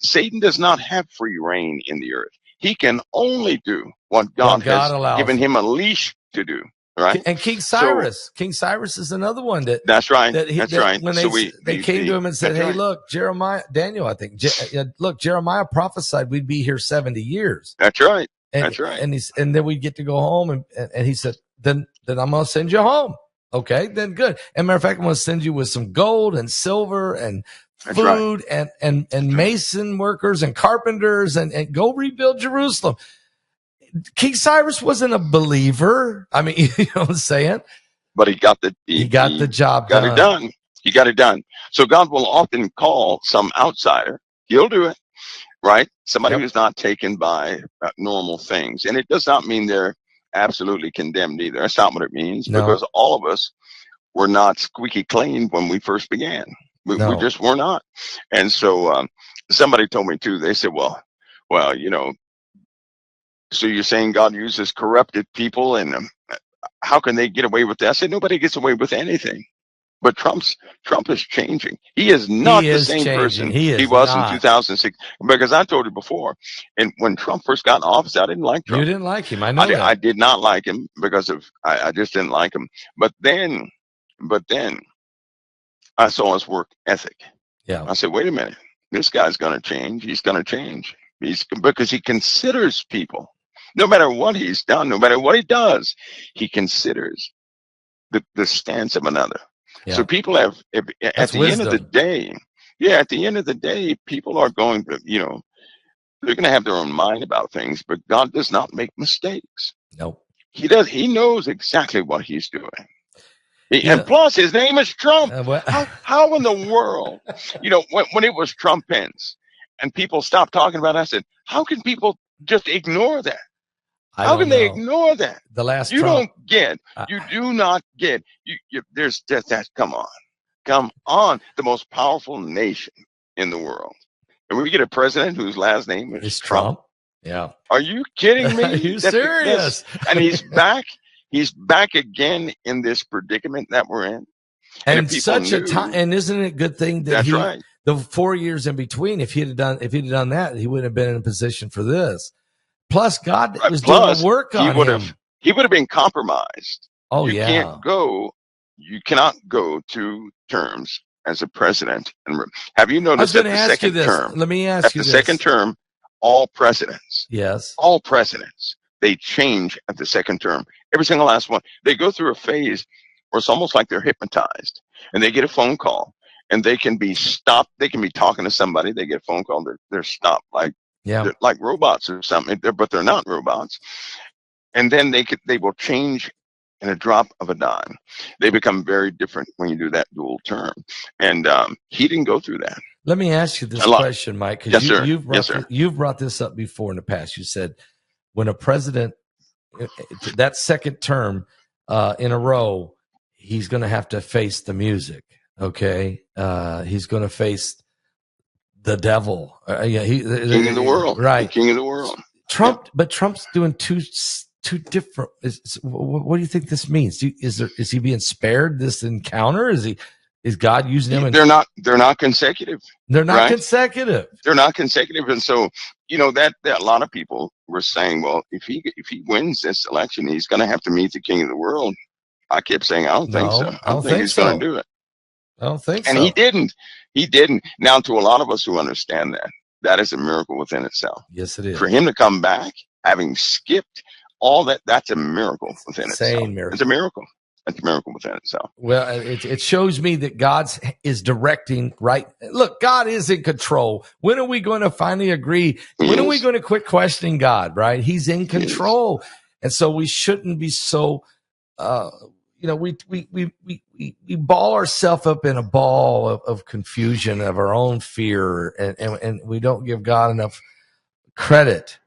[SPEAKER 2] Satan does not have free reign in the earth. He can only do what God has given him a leash to do. Right.
[SPEAKER 1] And King Cyrus, King Cyrus is another one that.
[SPEAKER 2] That's right. That's right.
[SPEAKER 1] When they came to him and said, "Hey, look, Daniel, I think, look, Jeremiah prophesied we'd be here 70 years."
[SPEAKER 2] That's right.
[SPEAKER 1] That's right. And then we'd get to go home, and he said, "Then I'm gonna send you home." Okay, then good. And matter of fact, I'm gonna send you with some gold and silver and food and mason workers and carpenters and go rebuild Jerusalem. King Cyrus wasn't a believer. I mean, you know what I'm saying?
[SPEAKER 2] But he got the
[SPEAKER 1] job
[SPEAKER 2] done. He got it done. So God will often call some outsider. He'll do it, right? Somebody who's not taken by normal things. And it does not mean they're absolutely condemned either. That's not what it means, because all of us were not squeaky clean when we first began. We just were not. And so somebody told me too, they said, well, so you're saying God uses corrupted people, and how can they get away with that? I said, nobody gets away with anything. But Trump is changing. He is not the same person he was in 2006. Because I told you before, and when Trump first got in office, I didn't like Trump.
[SPEAKER 1] You didn't like him. I know that.
[SPEAKER 2] I did not like him because I just didn't like him. But then I saw his work ethic.
[SPEAKER 1] Yeah.
[SPEAKER 2] I said, wait a minute, this guy's going to change. He's going to change. Because he considers people. No matter what he's done, no matter what he does, he considers the stance of another. Yeah. So people have, at the end of the day, people are going to, they're going to have their own mind about things, but God does not make mistakes.
[SPEAKER 1] Nope.
[SPEAKER 2] He does. He knows exactly what he's doing. And plus, his name is Trump. How in the world, when it was Trump Pence and people stopped talking about it, I said, how can people just ignore that? How can they ignore that?
[SPEAKER 1] The last
[SPEAKER 2] you
[SPEAKER 1] Trump,
[SPEAKER 2] don't get. You do not get. There's just that. Come on. The most powerful nation in the world, and we get a president whose last name is Trump.
[SPEAKER 1] Yeah.
[SPEAKER 2] Are you kidding me?
[SPEAKER 1] Are you serious?
[SPEAKER 2] And he's back. He's back again in this predicament that we're in.
[SPEAKER 1] And such a time. And isn't it a good thing that the 4 years in between, if he'd have done that, he wouldn't have been in a position for this. Plus, God
[SPEAKER 2] Right.
[SPEAKER 1] was doing a
[SPEAKER 2] Plus,
[SPEAKER 1] work on him.
[SPEAKER 2] he would have been compromised.
[SPEAKER 1] Oh
[SPEAKER 2] You
[SPEAKER 1] yeah.
[SPEAKER 2] you cannot go 2 terms as a president. And have you
[SPEAKER 1] I was
[SPEAKER 2] noticed
[SPEAKER 1] going
[SPEAKER 2] that
[SPEAKER 1] to
[SPEAKER 2] the
[SPEAKER 1] ask you
[SPEAKER 2] second
[SPEAKER 1] this.
[SPEAKER 2] term,
[SPEAKER 1] Let me
[SPEAKER 2] at
[SPEAKER 1] ask you
[SPEAKER 2] the second
[SPEAKER 1] this.
[SPEAKER 2] term, all presidents,
[SPEAKER 1] Yes.
[SPEAKER 2] all presidents, they change at the second term. Every single last one. They go through a phase where it's almost like they're hypnotized, and they get a phone call, and they can be stopped. They can be talking to somebody. They get a phone call. They're stopped
[SPEAKER 1] Yeah.
[SPEAKER 2] they're like robots or something. But they're not robots. And then they will change in a drop of a dime. They become very different when you do that dual term. And he didn't go through that.
[SPEAKER 1] Let me ask you this
[SPEAKER 2] A lot.
[SPEAKER 1] question, Mike, because
[SPEAKER 2] Yes, sir.
[SPEAKER 1] you've brought this up before in the past. You said when a president, that second term in a row, he's going to have to face the music. Okay, he's going to face the devil.
[SPEAKER 2] King of the world.
[SPEAKER 1] Right?
[SPEAKER 2] The king of the world.
[SPEAKER 1] Trump, yeah. But Trump's doing two different. What do you think this means? Is he being spared this encounter? Is God using him?
[SPEAKER 2] They're not consecutive.
[SPEAKER 1] They're not
[SPEAKER 2] right?
[SPEAKER 1] consecutive.
[SPEAKER 2] They're not consecutive, and so that a lot of people were saying, well, if he wins this election, he's going to have to meet the king of the world. I kept saying, I don't think so. I don't think he's going to do it.
[SPEAKER 1] I don't think
[SPEAKER 2] and
[SPEAKER 1] so.
[SPEAKER 2] he didn't. He didn't. Now, to a lot of us who understand that is a miracle within itself.
[SPEAKER 1] Yes, it is.
[SPEAKER 2] For him to come back, having skipped all that's a miracle within itself.
[SPEAKER 1] Miracle.
[SPEAKER 2] It's a miracle. It's a miracle within itself.
[SPEAKER 1] Well, it shows me that God is directing, right? Look, God is in control. When are we going to finally agree? When are we going to quit questioning God, right? He's in control. And so we shouldn't be so, we ball ourselves up in a ball of confusion, of our own fear, and we don't give God enough credit.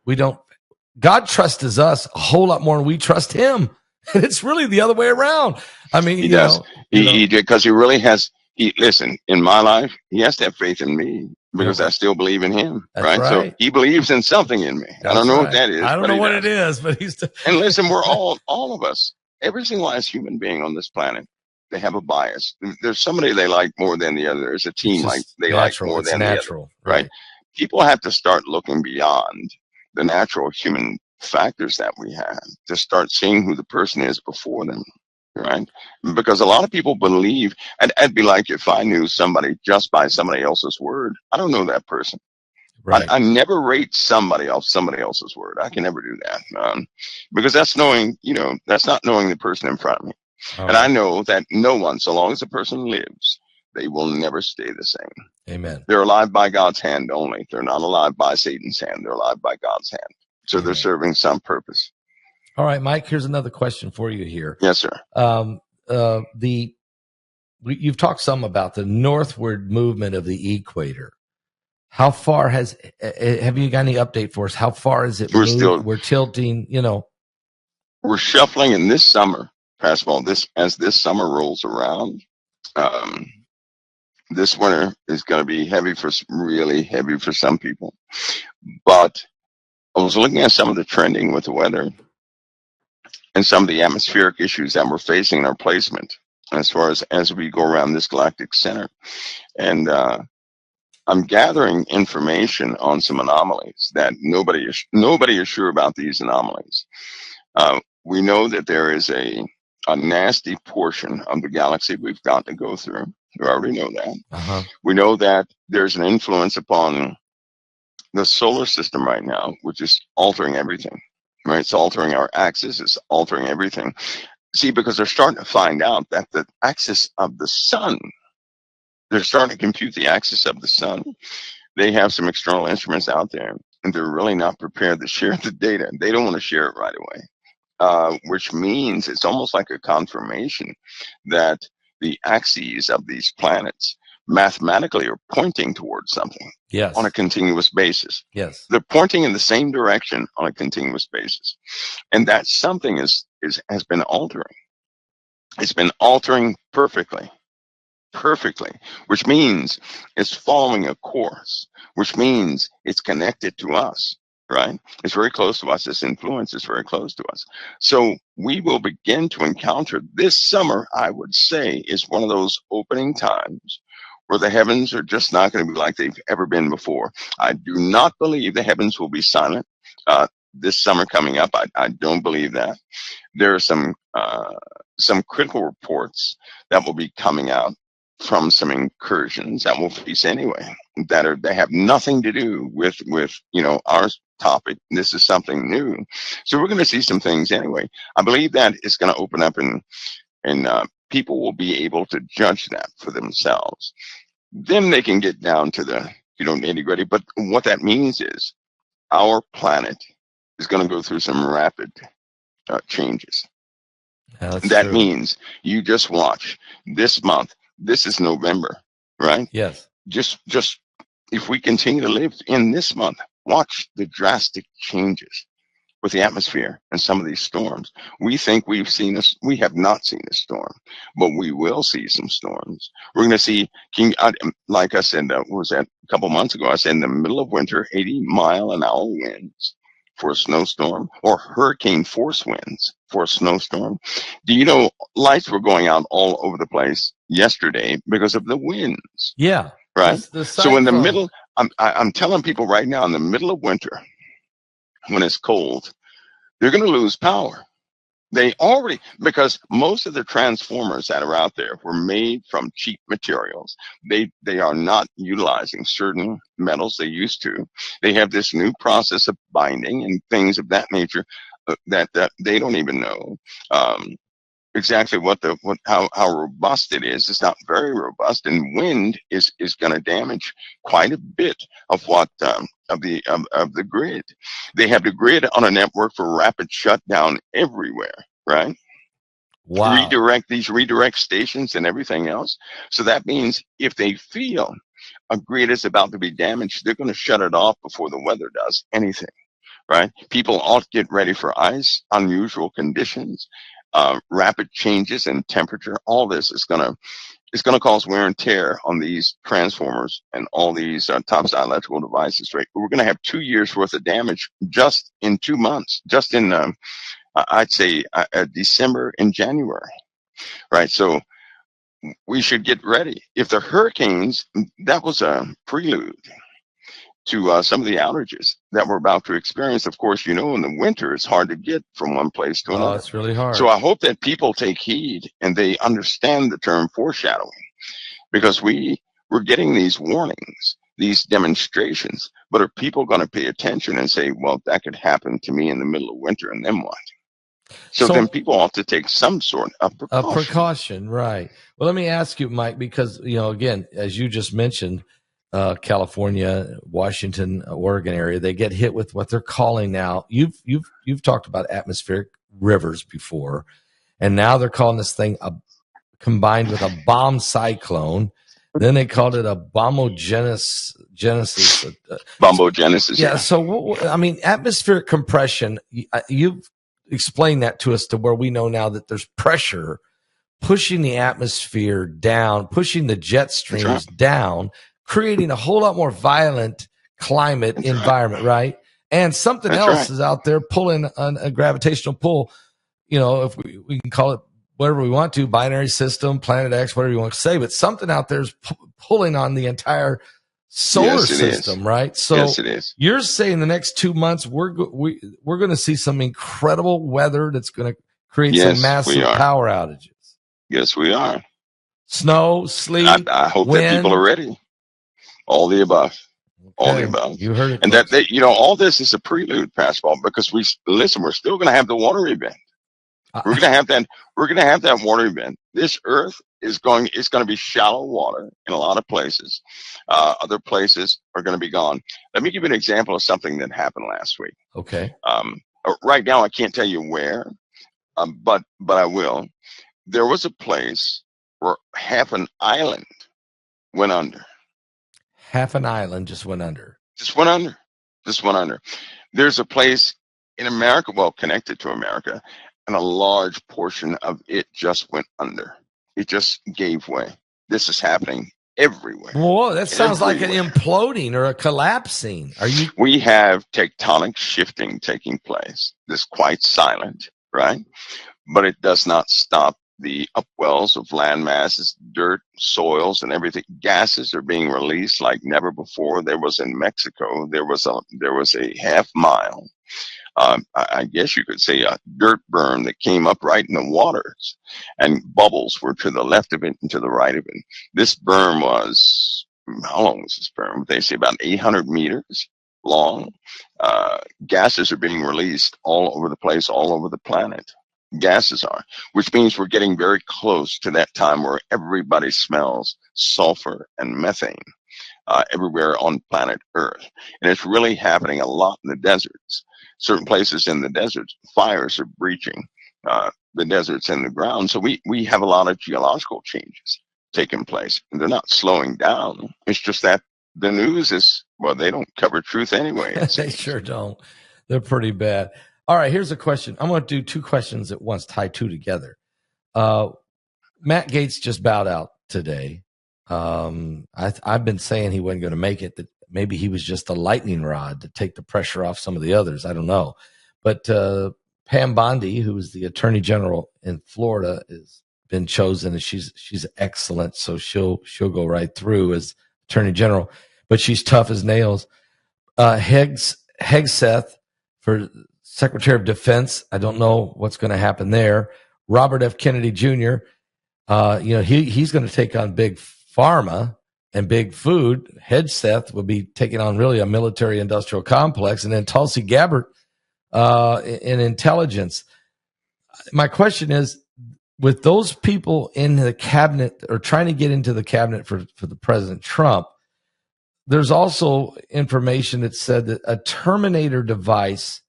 [SPEAKER 1] God trusts us a whole lot more than we trust him. And it's really the other way around. I mean,
[SPEAKER 2] he does. He did, because he really has. Listen, in my life, he has to have faith in me because I still believe in him.
[SPEAKER 1] That's right.
[SPEAKER 2] So he believes in something in me. I don't know what that is.
[SPEAKER 1] I don't know what it is, but he's.
[SPEAKER 2] And listen, we're all of us. Every single last human being on this planet, they have a bias. There's somebody they like more than the other. There's a team they like more than the other. Right? People have to start looking beyond the natural human factors that we have to start seeing who the person is before them, right? Because a lot of people believe, I'd be like if I knew somebody just by somebody else's word. I don't know that person. Right. I never rate somebody off somebody else's word. I can never do that, because that's that's not knowing the person in front of me. And I know that no one, so long as the person lives, they will never stay the same.
[SPEAKER 1] Amen.
[SPEAKER 2] They're alive by God's hand only. They're not alive by Satan's hand. They're alive by God's hand. So they're serving some purpose.
[SPEAKER 1] All right, Mike, here's another question for you here.
[SPEAKER 2] Yes, sir.
[SPEAKER 1] You've talked some about the northward movement of the equator. How far have you got any update for us? How far is it moved? We're tilting,
[SPEAKER 2] We're shuffling in this summer, Pastor Paul, as this summer rolls around. This winter is going to be really heavy for some people. But I was looking at some of the trending with the weather and some of the atmospheric issues that we're facing in our placement as far as we go around this galactic center. And I'm gathering information on some anomalies that nobody is sure about these anomalies. We know that there is a nasty portion of the galaxy we've got to go through. We already know that. We know that there's an influence upon the solar system right now, which is altering everything. Right? It's altering our axis. It's altering everything. See, because they're starting to find out that the axis of the sun, they're starting to compute the axis of the sun. They have some external instruments out there, and they're really not prepared to share the data. They don't want to share it right away, which means it's almost like a confirmation that the axes of these planets mathematically are pointing towards something.
[SPEAKER 1] Yes.
[SPEAKER 2] On a continuous basis.
[SPEAKER 1] Yes.
[SPEAKER 2] They're pointing in the same direction on a continuous basis. And that something has been altering. It's been altering perfectly, which means it's following a course, which means it's connected to us, right? It's very close to us. This influence is very close to us. So we will begin to encounter this summer, I would say, is one of those opening times where the heavens are just not going to be like they've ever been before. I do not believe the heavens will be silent this summer coming up. I don't believe that. There are some critical reports that will be coming out from some incursions that we'll face anyway, they have nothing to do with our topic. This is something new, so we're going to see some things anyway. I believe that it's going to open up, and people will be able to judge that for themselves. Then they can get down to the nitty gritty. But what that means is our planet is going to go through some rapid changes.
[SPEAKER 1] Yeah,
[SPEAKER 2] that
[SPEAKER 1] true.
[SPEAKER 2] means you just watch this month. This is November, right?
[SPEAKER 1] Yes.
[SPEAKER 2] Just if we continue to live in this month, watch the drastic changes with the atmosphere and some of these storms. We think we have not seen a storm, but we will see some storms. We're going to see, like I said, what was that a couple months ago? I said in the middle of winter, 80-mile-an-hour winds for a snowstorm, or hurricane force winds for a snowstorm. Do you know lights were going out all over the place yesterday because of the winds?
[SPEAKER 1] Yeah.
[SPEAKER 2] Right. So in the middle, I'm telling people right now, in the middle of winter, when it's cold, they're going to lose power. They already, because most of the transformers that are out there were made from cheap materials. They are not utilizing certain metals they used to. They have this new process of binding and things of that nature that they don't even know exactly how robust it is. It's not very robust, and wind is going to damage quite a bit of what of the grid. They have the grid on a network for rapid shutdown everywhere, right?
[SPEAKER 1] Wow.
[SPEAKER 2] Redirect stations and everything else. So that means if they feel a grid is about to be damaged, they're going to shut it off before the weather does anything, right? People ought to get ready for ice, unusual conditions, rapid changes in temperature. All this is going to cause wear and tear on these transformers and all these topside electrical devices. Right, we're going to have 2 years worth of damage just in 2 months, just in I'd say December and January. Right, so we should get ready. If the hurricanes, that was a prelude to some of the outages that we're about to experience. Of course, in the winter, it's hard to get from one place to another.
[SPEAKER 1] It's really hard.
[SPEAKER 2] So I hope that people take heed and they understand the term foreshadowing, because we're getting these warnings, these demonstrations, but are people going to pay attention and say, well, that could happen to me in the middle of winter, and then what? So then people ought to take some sort of precaution.
[SPEAKER 1] A precaution, right. Well, let me ask you, Mike, because, again, as you just mentioned, California, Washington, Oregon area, they get hit with what they're calling now. You've talked about atmospheric rivers before, and now they're calling this thing combined with a bomb cyclone. Then they called it a bombogenesis.
[SPEAKER 2] Bombogenesis.
[SPEAKER 1] Yeah. So, atmospheric compression, you've explained that to us to where we know now that there's pressure pushing the atmosphere down, pushing the jet streams down, creating a whole lot more violent climate environment, right? And something else is out there pulling a gravitational pull, if we can call it whatever we want to, binary system, planet X, whatever you want to say, but something out there is pulling on the entire solar system, right? So
[SPEAKER 2] yes, it is.
[SPEAKER 1] You're saying the next 2 months we're going to see some incredible weather that's going to create some massive power outages.
[SPEAKER 2] Yes, we are.
[SPEAKER 1] Snow, sleet,
[SPEAKER 2] I hope
[SPEAKER 1] wind.
[SPEAKER 2] that people are ready. All the above. Okay. All the above.
[SPEAKER 1] You heard it.
[SPEAKER 2] And that all this is a prelude, Pascal, because we're still going to have the water event. We're going to have that. We're going to have that water event. This Earth it's going to be shallow water in a lot of places. Other places are going to be gone. Let me give you an example of something that happened last week.
[SPEAKER 1] Okay.
[SPEAKER 2] Right now, I can't tell you where, but I will. There was a place where half an island went under.
[SPEAKER 1] Half an island just went under.
[SPEAKER 2] Just went under. There's a place in America, well, connected to America, and a large portion of it just went under. It just gave way. This is happening everywhere.
[SPEAKER 1] Whoa, that sounds like an imploding or a collapsing.
[SPEAKER 2] We have tectonic shifting taking place. It's quite silent, right? But it does not stop the upwells of land masses, dirt, soils, and everything. Gases are being released like never before. There was in Mexico, there was a half mile, I guess you could say a dirt berm that came up right in the waters, and bubbles were to the left of it and to the right of it. This berm was, how long was this berm? They say about 800 meters long. Gases are being released all over the place, all over the planet. Gases are, which means we're getting very close to that time where everybody smells sulfur and methane everywhere on planet Earth. And it's really happening a lot in the deserts. Certain places in the deserts, fires are breaching the deserts and the ground. So we have a lot of geological changes taking place. And they're not slowing down. It's just that the news is, well, they don't cover truth anyway.
[SPEAKER 1] They sure don't. They're pretty bad. All right, here's a question. I'm going to do two questions at once, tie two together. Matt Gaetz just bowed out today. I've been saying he wasn't going to make it, that maybe he was just a lightning rod to take the pressure off some of the others. I don't know. But Pam Bondi, who is the attorney general in Florida, has been chosen, and she's excellent. So she'll go right through as attorney general, but she's tough as nails. Hegseth for Secretary of Defense. I don't know what's going to happen there. Robert F. Kennedy Jr., he's going to take on big pharma and big food. Hegseth will be taking on really a military industrial complex. And then Tulsi Gabbard in intelligence. My question is, with those people in the cabinet or trying to get into the cabinet for the President Trump, there's also information that said that a Terminator device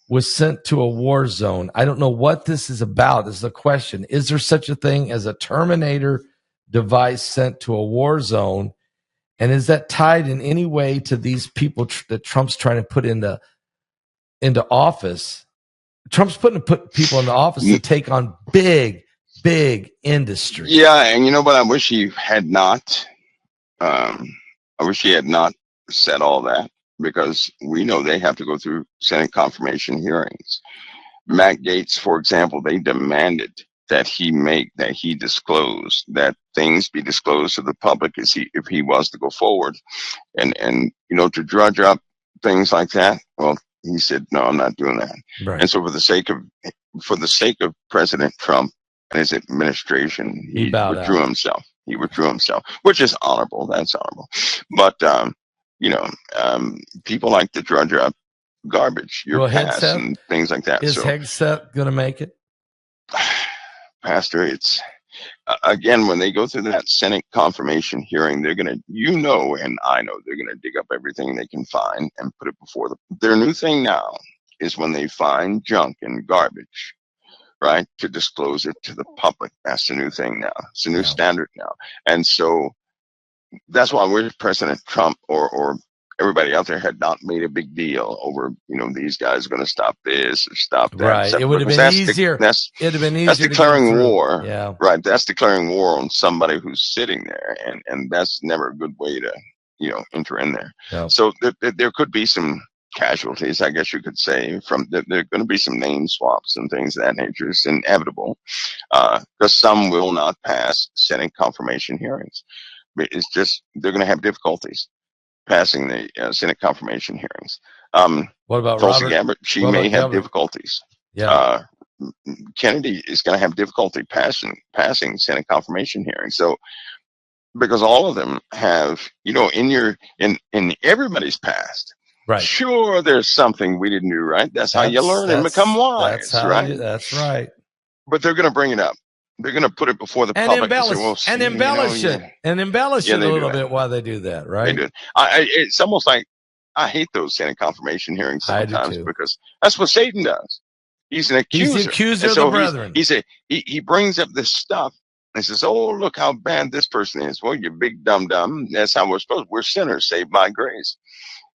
[SPEAKER 1] was sent to a war zone. I don't know what this is about. This is a question. Is there such a thing as a Terminator device sent to a war zone? And is that tied in any way to these people that Trump's trying to put into office? Trump's put people into office to take on big industry.
[SPEAKER 2] Yeah, and you know what? I wish he had not. I wish he had not said all that, because we know they have to go through Senate confirmation hearings. Matt Gaetz, for example, they demanded that he disclose, that things be disclosed to the public if he was to go forward, and to drudge up things like that. Well, he said, no, I'm not doing that.
[SPEAKER 1] Right.
[SPEAKER 2] And so for the sake of President Trump and his administration, he withdrew himself. He withdrew himself, which is honorable. That's honorable. But people like to drudge up garbage, your past and things like that.
[SPEAKER 1] Is Hegseth going to make it?
[SPEAKER 2] Pastor, it's again, when they go through that Senate confirmation hearing, they're going to, and I know, they're going to dig up everything they can find and put it before their new thing now is when they find junk and garbage, right, to disclose it to the public. That's the new thing now. It's the new standard now. And so that's why we're President Trump or everybody out there had not made a big deal over, these guys are going to stop this or stop that.
[SPEAKER 1] Right. It would have been easier. It'd have been easier.
[SPEAKER 2] That's declaring war.
[SPEAKER 1] Yeah.
[SPEAKER 2] Right. That's declaring war on somebody who's sitting there. And that's never a good way to, enter in there. Yeah. So there could be some casualties, I guess you could say, there are going to be some name swaps and things of that nature. It's inevitable, because some will not pass Senate confirmation hearings. It's just, they're going to have difficulties passing the Senate confirmation hearings.
[SPEAKER 1] What about
[SPEAKER 2] Tulsi Gabbard? She may have difficulties.
[SPEAKER 1] Yeah.
[SPEAKER 2] Kennedy is going to have difficulty passing Senate confirmation hearings. So, because all of them have, in everybody's past.
[SPEAKER 1] Right.
[SPEAKER 2] Sure, there's something we didn't do right. That's how you learn and become wise.
[SPEAKER 1] That's right.
[SPEAKER 2] But they're going to bring it up. They're going to put it before the public
[SPEAKER 1] and embellish it a little bit while they do that, right?
[SPEAKER 2] They do. It's almost like I hate those Senate confirmation hearings sometimes, because that's what Satan does. He's an accuser.
[SPEAKER 1] He's the accuser of the brethren.
[SPEAKER 2] He brings up this stuff and says, "Oh, look how bad this person is." Well, you big dumb. That's how we're supposed. We're sinners saved by grace.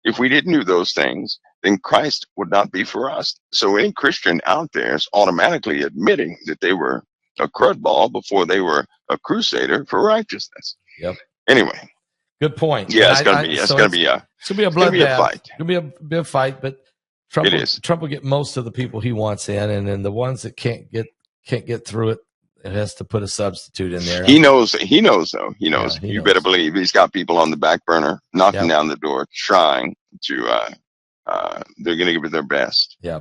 [SPEAKER 2] If we didn't do those things, then Christ would not be for us. So any Christian out there is automatically admitting that they were a crudball before they were a crusader for righteousness.
[SPEAKER 1] Yep.
[SPEAKER 2] Anyway.
[SPEAKER 1] Good point.
[SPEAKER 2] Yeah, it's going to be a
[SPEAKER 1] bloodbath. It's going to be a fight, but
[SPEAKER 2] Trump
[SPEAKER 1] will get most of the people he wants in, and then the ones that can't get through it, it has to put a substitute in there.
[SPEAKER 2] He knows though. He knows.
[SPEAKER 1] Yeah, he
[SPEAKER 2] You
[SPEAKER 1] knows.
[SPEAKER 2] better believe he's got people on the back burner knocking
[SPEAKER 1] Yep.
[SPEAKER 2] down the door, trying to, they're going to give it their best.
[SPEAKER 1] Yeah.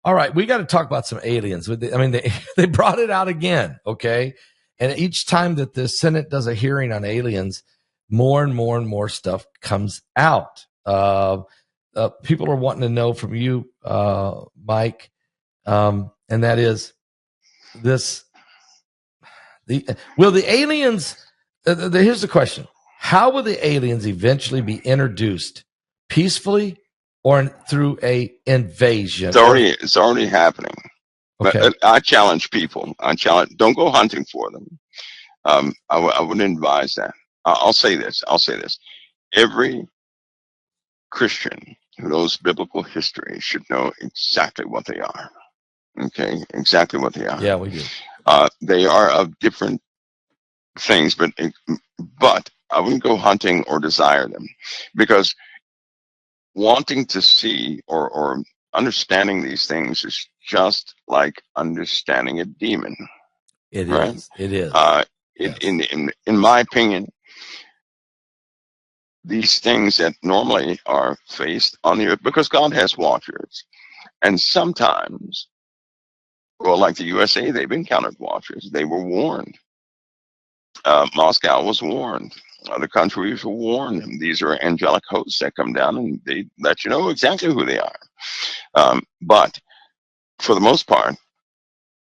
[SPEAKER 1] All right. We got to talk about some aliens. I mean, they brought it out again. Okay. And each time that the Senate does a hearing on aliens, more and more and more stuff comes out. People are wanting to know from you, Mike, and that is this. Will the aliens? Here's the question: how will the aliens eventually be introduced, peacefully or through a invasion?
[SPEAKER 2] It's already happening.
[SPEAKER 1] Okay.
[SPEAKER 2] But I challenge people. Don't go hunting for them. I wouldn't advise that. I'll say this. Every Christian who knows biblical history should know exactly what they are. Okay, exactly what they are.
[SPEAKER 1] Yeah, we do.
[SPEAKER 2] They are of different things, but I wouldn't go hunting or desire them, because wanting to see or understanding these things is just like understanding a demon.
[SPEAKER 1] It
[SPEAKER 2] right?
[SPEAKER 1] is. It is. Yes.
[SPEAKER 2] In my opinion, these things that normally are faced on the earth, because God has watchers, and sometimes, well, like the USA, they've encountered watchers. They were warned. Moscow was warned. Other countries were warned. These are angelic hosts that come down and they let you know exactly who they are. But for the most part,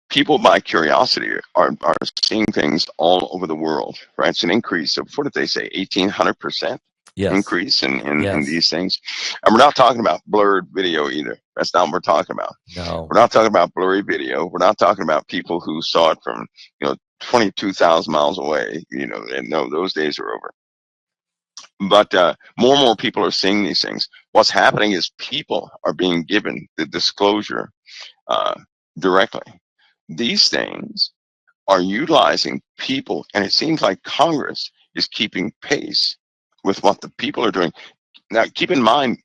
[SPEAKER 2] people by curiosity are seeing things all over the world, right? It's an increase of, what did they say, 1,800% increase in these things. And we're not talking about blurred video either. That's not what we're talking about.
[SPEAKER 1] No.
[SPEAKER 2] We're not talking about blurry video. We're not talking about people who saw it from, 22,000 miles away, and no, those days are over. But more and more people are seeing these things. What's happening is people are being given the disclosure directly. These things are utilizing people, and it seems like Congress is keeping pace with what the people are doing. Now, keep in mind,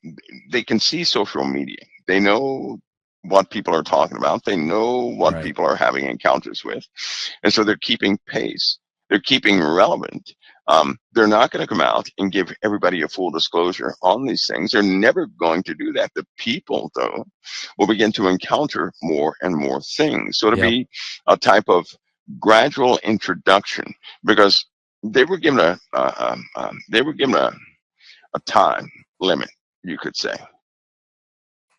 [SPEAKER 2] they can see social media. They know what people are talking about. They know what people are having encounters with. And so they're keeping pace. They're keeping relevant. They're not going to come out and give everybody a full disclosure on these things. They're never going to do that. The people, though, will begin to encounter more and more things. So it'll be a type of gradual introduction, because they were given a time limit, you could say.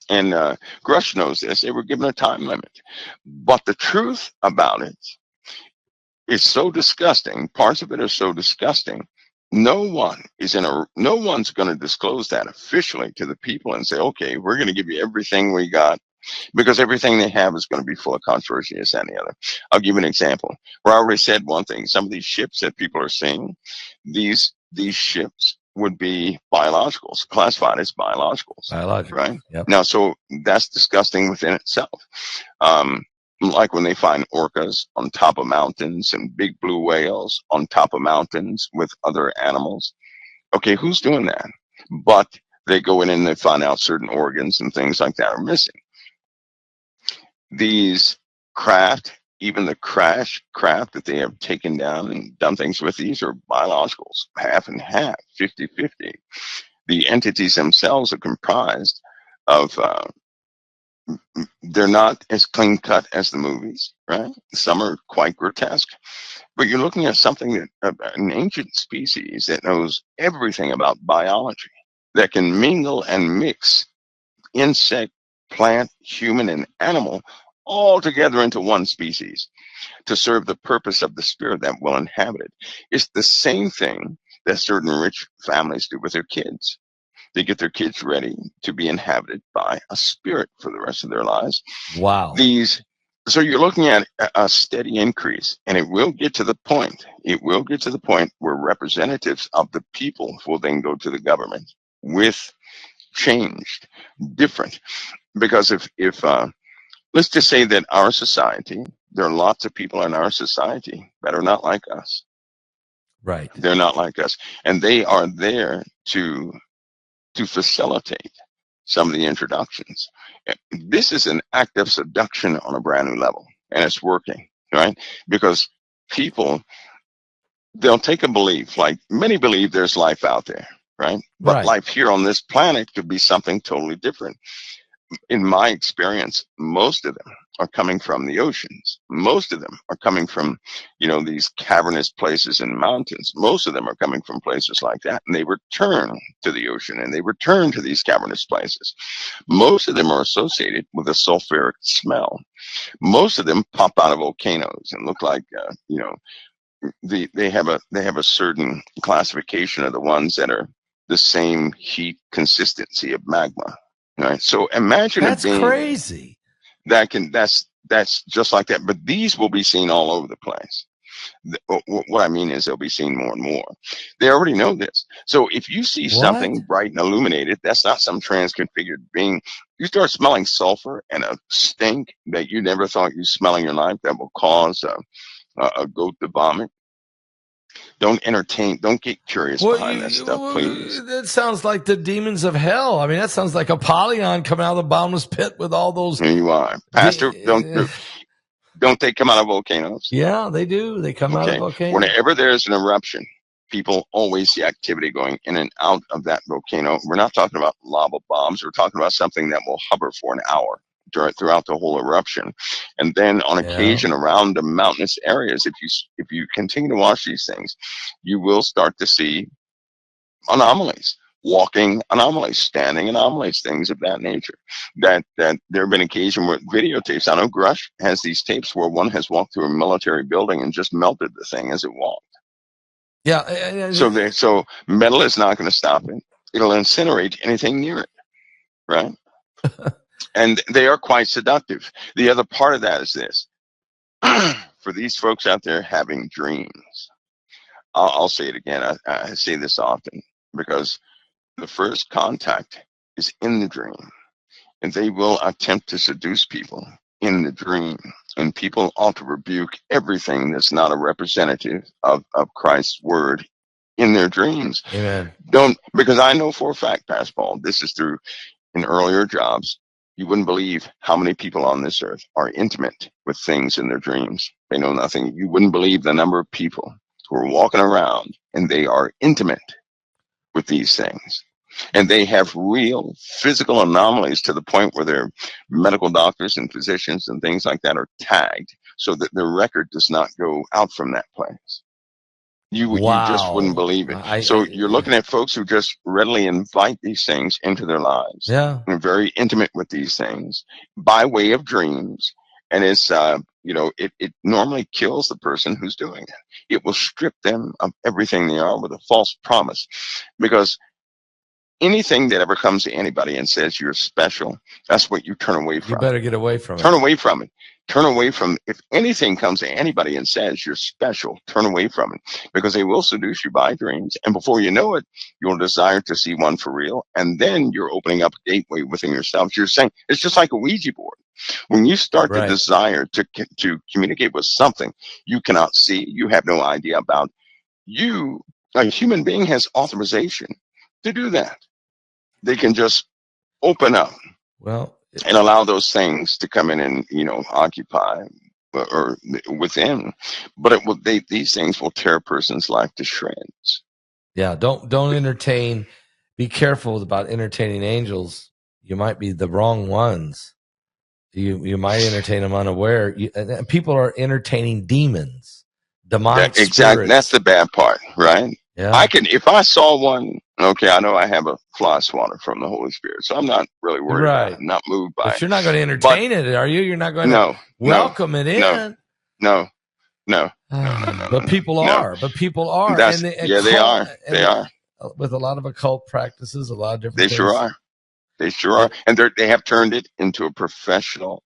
[SPEAKER 2] And Grush knows this. They were given a time limit. But the truth about it is so disgusting. Parts of it are so disgusting. No one's going to disclose that officially to the people and say, okay, we're going to give you everything we got, because everything they have is going to be full of controversy, this and the other. I'll give you an example. Where I already said one thing. Some of these ships that people are seeing, these ships would be biologicals, classified as biologicals. Right?
[SPEAKER 1] Yep.
[SPEAKER 2] Now, so that's disgusting within itself. Like when they find orcas on top of mountains and big blue whales on top of mountains with other animals. Okay, who's doing that? But they go in and they find out certain organs and things like that are missing. These craft, even the crash craft that they have taken down and done things with, these are biologicals, half and half, 50-50. The entities themselves are comprised of, they're not as clean cut as the movies, right? Some are quite grotesque. But you're looking at something an ancient species that knows everything about biology, that can mingle and mix insect, plant, human, and animal all together into one species to serve the purpose of the spirit that will inhabit it. It's the same thing that certain rich families do with their kids. They get their kids ready to be inhabited by a spirit for the rest of their lives.
[SPEAKER 1] Wow.
[SPEAKER 2] So you're looking at a steady increase, and it will get to the point. It will get to the point where representatives of the people will then go to the government with changed, different. Because if let's just say that our society, there are lots of people in our society that are not like us.
[SPEAKER 1] Right.
[SPEAKER 2] They're not like us, and they are there to facilitate some of the introductions. This is an act of seduction on a brand new level, and it's working. right? Because people, they'll take a belief, like many believe there's life out there, right? But
[SPEAKER 1] Right.
[SPEAKER 2] life here on this planet could be something totally different. In my experience, most of them are coming from the oceans. Most of them are coming from, these cavernous places and mountains. Most of them are coming from places like that. And they return to the ocean and they return to these cavernous places. Most of them are associated with a sulfuric smell. Most of them pop out of volcanoes and look like, they have a certain classification of the ones that are the same heat consistency of magma. Right. So imagine a
[SPEAKER 1] That's
[SPEAKER 2] being
[SPEAKER 1] crazy.
[SPEAKER 2] that's just like that. But these will be seen all over the place. What I mean is they'll be seen more and more. They already know this. So if you see
[SPEAKER 1] What?
[SPEAKER 2] something bright and illuminated, that's not some transconfigured being. You start smelling sulfur and a stink that you never thought you smell in your life that will cause a goat to vomit. Don't get curious
[SPEAKER 1] Well,
[SPEAKER 2] behind that stuff, please.
[SPEAKER 1] that sounds like the demons of hell. I mean, that sounds like Apollyon coming out of the bottomless pit with all those.
[SPEAKER 2] Here you are. Pastor, don't they come out of volcanoes?
[SPEAKER 1] Yeah, they do. They come out of
[SPEAKER 2] Okay.
[SPEAKER 1] volcanoes.
[SPEAKER 2] Whenever there's an eruption, people always see activity going in and out of that volcano. We're not talking about lava bombs. We're talking about something that will hover for an hour throughout the whole eruption. And then on
[SPEAKER 1] Yeah.
[SPEAKER 2] occasion around the mountainous areas, if you continue to watch these things, you will start to see anomalies, walking anomalies, standing anomalies, things of that nature. That there have been occasions where videotapes. I know Grush has these tapes where one has walked through a military building and just melted the thing as it walked.
[SPEAKER 1] Yeah.
[SPEAKER 2] So metal is not going to stop it. It'll incinerate anything near it, right? And they are quite seductive. The other part of that is this: for these folks out there having dreams. I'll say it again. I say this often because the first contact is in the dream, and they will attempt to seduce people in the dream. And people ought to rebuke everything that's not a representative of Christ's word in their dreams.
[SPEAKER 1] Amen.
[SPEAKER 2] Don't, because I know for a fact, Pastor Paul, this is through in earlier jobs. You wouldn't believe how many people on this earth are intimate with things in their dreams. They know nothing. You wouldn't believe the number of people who are walking around and they are intimate with these things. And they have real physical anomalies to the point where their medical doctors and physicians and things like that are tagged so that their record does not go out from that place. You just wouldn't
[SPEAKER 1] Wow.
[SPEAKER 2] believe it. So you're looking at folks who just readily invite these things into their lives
[SPEAKER 1] Yeah.
[SPEAKER 2] and are very intimate with these things by way of dreams. And it's, it normally kills the person who's doing it. It will strip them of everything they are with a false promise, because anything that ever comes to anybody and says you're special, that's what you turn away
[SPEAKER 1] You
[SPEAKER 2] from.
[SPEAKER 1] better get away from
[SPEAKER 2] Turn
[SPEAKER 1] it.
[SPEAKER 2] away from it. Turn away from, if anything comes to anybody and says you're special, turn away from it, because they will seduce you by dreams. And before you know it, you'll desire to see one for real. And then you're opening up a gateway within yourself. You're saying it's just like a Ouija board. When you start to
[SPEAKER 1] Right.
[SPEAKER 2] desire to communicate with something you cannot see, you have no idea about, a human being has authorization to do that. They can just open up
[SPEAKER 1] Well,
[SPEAKER 2] and allow those things to come in and occupy or within, but these things will tear a person's life to shreds.
[SPEAKER 1] yeah. Don't entertain. Be careful about entertaining angels. You might be the wrong ones. You might entertain them unaware. People are entertaining demons, demonic
[SPEAKER 2] Exactly, that's
[SPEAKER 1] spirits.
[SPEAKER 2] the bad part, right?
[SPEAKER 1] Yeah.
[SPEAKER 2] If I saw one, okay, I know I have a fly swatter from the Holy Spirit, so I'm not really worried about it.
[SPEAKER 1] Right.
[SPEAKER 2] I'm not moved by
[SPEAKER 1] But
[SPEAKER 2] it.
[SPEAKER 1] you're not going to
[SPEAKER 2] But
[SPEAKER 1] entertain it, are you? You're not going to
[SPEAKER 2] no, no,
[SPEAKER 1] welcome it
[SPEAKER 2] no,
[SPEAKER 1] in.
[SPEAKER 2] no, no, no, no, no,
[SPEAKER 1] But
[SPEAKER 2] no,
[SPEAKER 1] people
[SPEAKER 2] no.
[SPEAKER 1] are. But people are, and the
[SPEAKER 2] They
[SPEAKER 1] occult,
[SPEAKER 2] are.
[SPEAKER 1] and
[SPEAKER 2] They are.
[SPEAKER 1] with a lot of occult practices, a lot of
[SPEAKER 2] They
[SPEAKER 1] different
[SPEAKER 2] sure
[SPEAKER 1] things.
[SPEAKER 2] are. They sure are. And they have turned it into a professional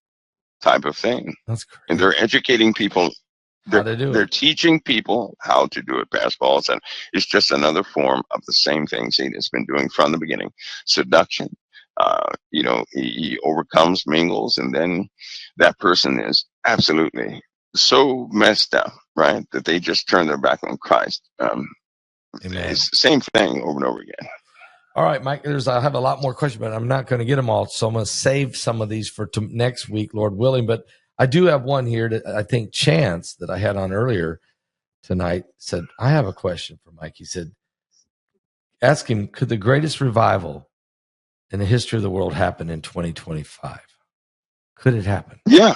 [SPEAKER 2] type of thing.
[SPEAKER 1] That's
[SPEAKER 2] And
[SPEAKER 1] crazy.
[SPEAKER 2] they're educating people.
[SPEAKER 1] How to do
[SPEAKER 2] They're
[SPEAKER 1] it.
[SPEAKER 2] teaching people how to do it, Pastor Paul. And it's just another form of the same thing Satan has been doing from the beginning. Seduction. He overcomes, mingles, and then that person is absolutely so messed up, right, that they just turn their back on Christ.
[SPEAKER 1] Amen.
[SPEAKER 2] It's the same thing over and over again.
[SPEAKER 1] All right, Mike, I have a lot more questions, but I'm not going to get them all. So I'm going to save some of these for next week, Lord willing. But I do have one here that I think Chance that I had on earlier tonight said, I have a question for Mike. He said, ask him, could the greatest revival in the history of the world happen in 2025? Could it happen?
[SPEAKER 2] Yeah,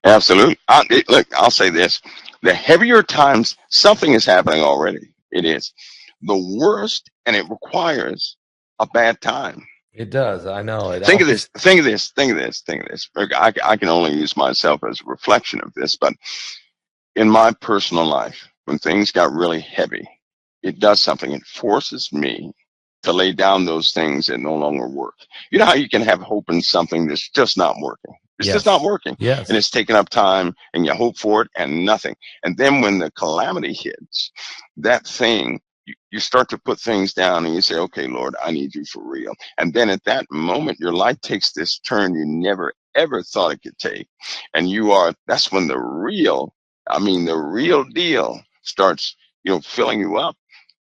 [SPEAKER 2] absolutely. Look, I'll say this. The heavier times, something is happening already. It is. The worst, and it requires a bad time.
[SPEAKER 1] It does. I know it.
[SPEAKER 2] Think of this. Think of this. Think of this. Think of this. I can only use myself as a reflection of this, but in my personal life, when things got really heavy, it does something. It forces me to lay down those things that no longer work. You know how you can have hope in something that's just not working? It's
[SPEAKER 1] Yes.
[SPEAKER 2] just not working.
[SPEAKER 1] Yes.
[SPEAKER 2] And it's taking up time and you hope for it and nothing. And then when the calamity hits, that thing, you start to put things down and you say, okay, Lord, I need you for real. And then at that moment, your life takes this turn you never, ever thought it could take. And that's when the real deal starts, filling you up.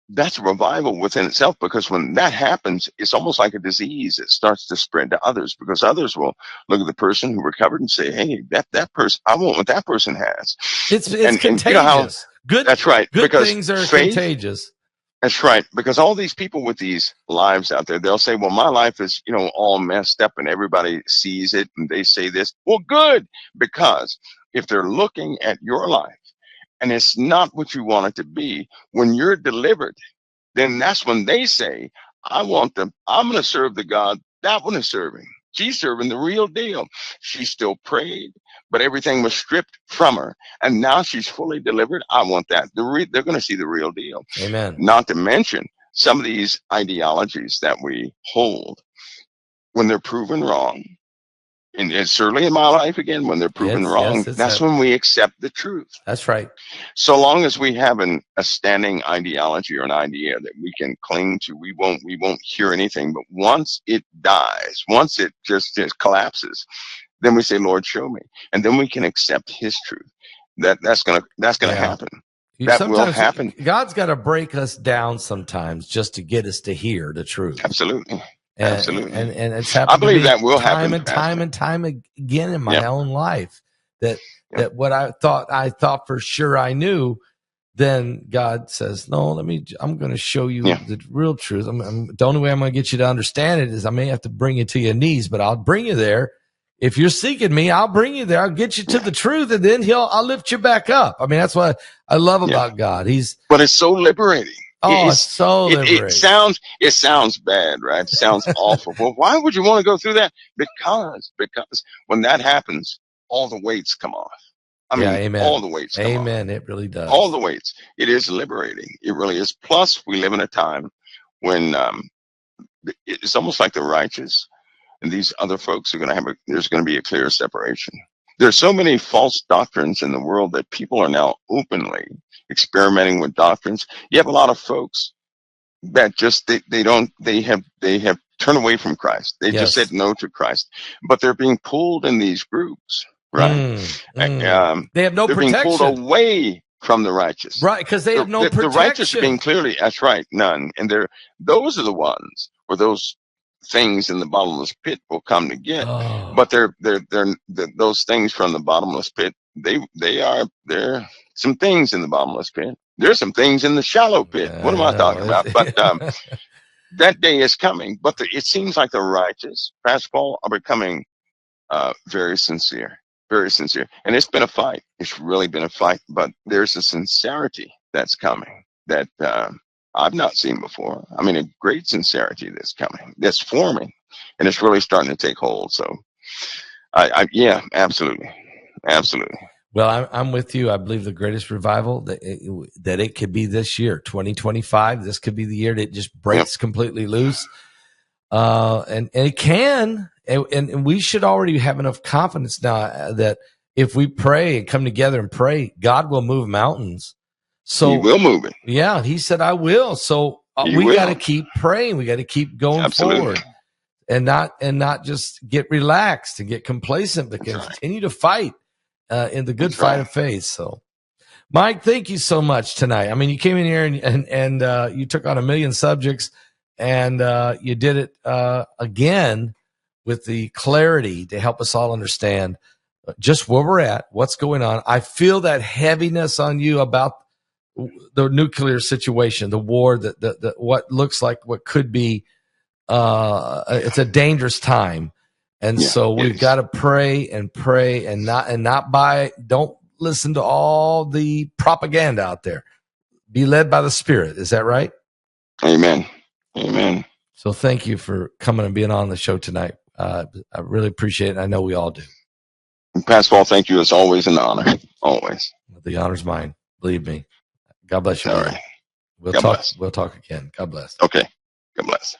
[SPEAKER 2] That's a revival within itself, because when that happens, it's almost like a disease. It starts to spread to others, because others will look at the person who recovered and say, hey, that person, I want what that person has.
[SPEAKER 1] It's
[SPEAKER 2] and
[SPEAKER 1] contagious.
[SPEAKER 2] You know how,
[SPEAKER 1] good.
[SPEAKER 2] That's right.
[SPEAKER 1] Good
[SPEAKER 2] because
[SPEAKER 1] things are
[SPEAKER 2] faith,
[SPEAKER 1] contagious.
[SPEAKER 2] That's right. Because all these people with these lives out there, they'll say, well, my life is, all messed up and everybody sees it. And they say this. Well, good. Because if they're looking at your life and it's not what you want it to be, when you're delivered, then that's when they say, I'm going to serve the God that one is serving. She's serving the real deal. She still prayed, but everything was stripped from her. And now she's fully delivered. I want that. They're going to see the real deal.
[SPEAKER 1] Amen.
[SPEAKER 2] Not to mention some of these ideologies that we hold, when they're proven wrong, and it's certainly in my life again, when they're proven wrong, that's when we accept the truth.
[SPEAKER 1] That's right.
[SPEAKER 2] So long as we have a standing ideology or an idea that we can cling to, we won't hear anything. But once it dies, once it just collapses, then we say, Lord, show me. And then we can accept his truth. That's gonna happen. That will happen.
[SPEAKER 1] God's got to break us down sometimes just to get us to hear the truth.
[SPEAKER 2] Absolutely.
[SPEAKER 1] Absolutely. And it's happened.
[SPEAKER 2] I believe that will happen
[SPEAKER 1] time and time again in my own life. That what I thought for sure I knew, then God says, no, I'm going to show you the real truth. The only way I'm going to get you to understand it is I may have to bring you to your knees, but I'll bring you there. If you're seeking me, I'll bring you there. I'll get you to the truth, and then I'll lift you back up. I mean, that's what I love about God.
[SPEAKER 2] But it's so liberating.
[SPEAKER 1] It's so liberating.
[SPEAKER 2] It sounds bad, right? It sounds awful. Well, why would you want to go through that? Because when that happens, all the weights come off.
[SPEAKER 1] Amen.
[SPEAKER 2] All the weights come off.
[SPEAKER 1] Amen. It really does.
[SPEAKER 2] All the weights. It is liberating. It really is. Plus, we live in a time when it's almost like the righteous and these other folks are going to there's going to be a clear separation. There's so many false doctrines in the world that people are now openly experimenting with doctrines. You have a lot of folks that just they have turned away from Christ. They just said no to Christ, but they're being pulled in these groups, right?
[SPEAKER 1] They have no protection.
[SPEAKER 2] They're being pulled away from the righteous,
[SPEAKER 1] right? Because they have no protection.
[SPEAKER 2] The righteous are being clearly, that's right, none, and those are the ones where those things in the bottomless pit will come to get. But they're those things from the bottomless pit. They're some things in the bottomless pit. There's some things in the shallow pit. What am I talking about? But that day is coming. But it seems like the righteous, Pastor Paul, are becoming very sincere, and it's been a fight. It's really been a fight. But there's a sincerity that's coming that I've not seen before. I mean, a great sincerity that's coming, that's forming, and it's really starting to take hold. So, yeah, absolutely.
[SPEAKER 1] Well, I'm with you. I believe the greatest revival that it could be this year, 2025. This could be the year that it just breaks completely loose. And it can, and we should already have enough confidence now that if we pray and come together and pray, God will move mountains. So
[SPEAKER 2] He will move it.
[SPEAKER 1] Yeah, He said, I will. So we got to keep praying. We got to keep going forward and not just get relaxed and get complacent, but continue to fight in the good fight of faith. So, Mike, thank you so much tonight. I mean, you came in here and you took on a million subjects, and you did it again with the clarity to help us all understand just where we're at, what's going on. I feel that heaviness on you about the nuclear situation, the war, that what looks like what could be. It's a dangerous time, and so we've got to pray and don't listen to all the propaganda out there. Be led by the Spirit. Is that right?
[SPEAKER 2] Amen.
[SPEAKER 1] So thank you for coming and being on the show tonight. I really appreciate it. I know we all do.
[SPEAKER 2] Pastor Paul, thank you. It's always an honor. Always.
[SPEAKER 1] The honor's mine. Believe me. God bless you.
[SPEAKER 2] All right.
[SPEAKER 1] We'll talk again. God bless.
[SPEAKER 2] Okay. God bless.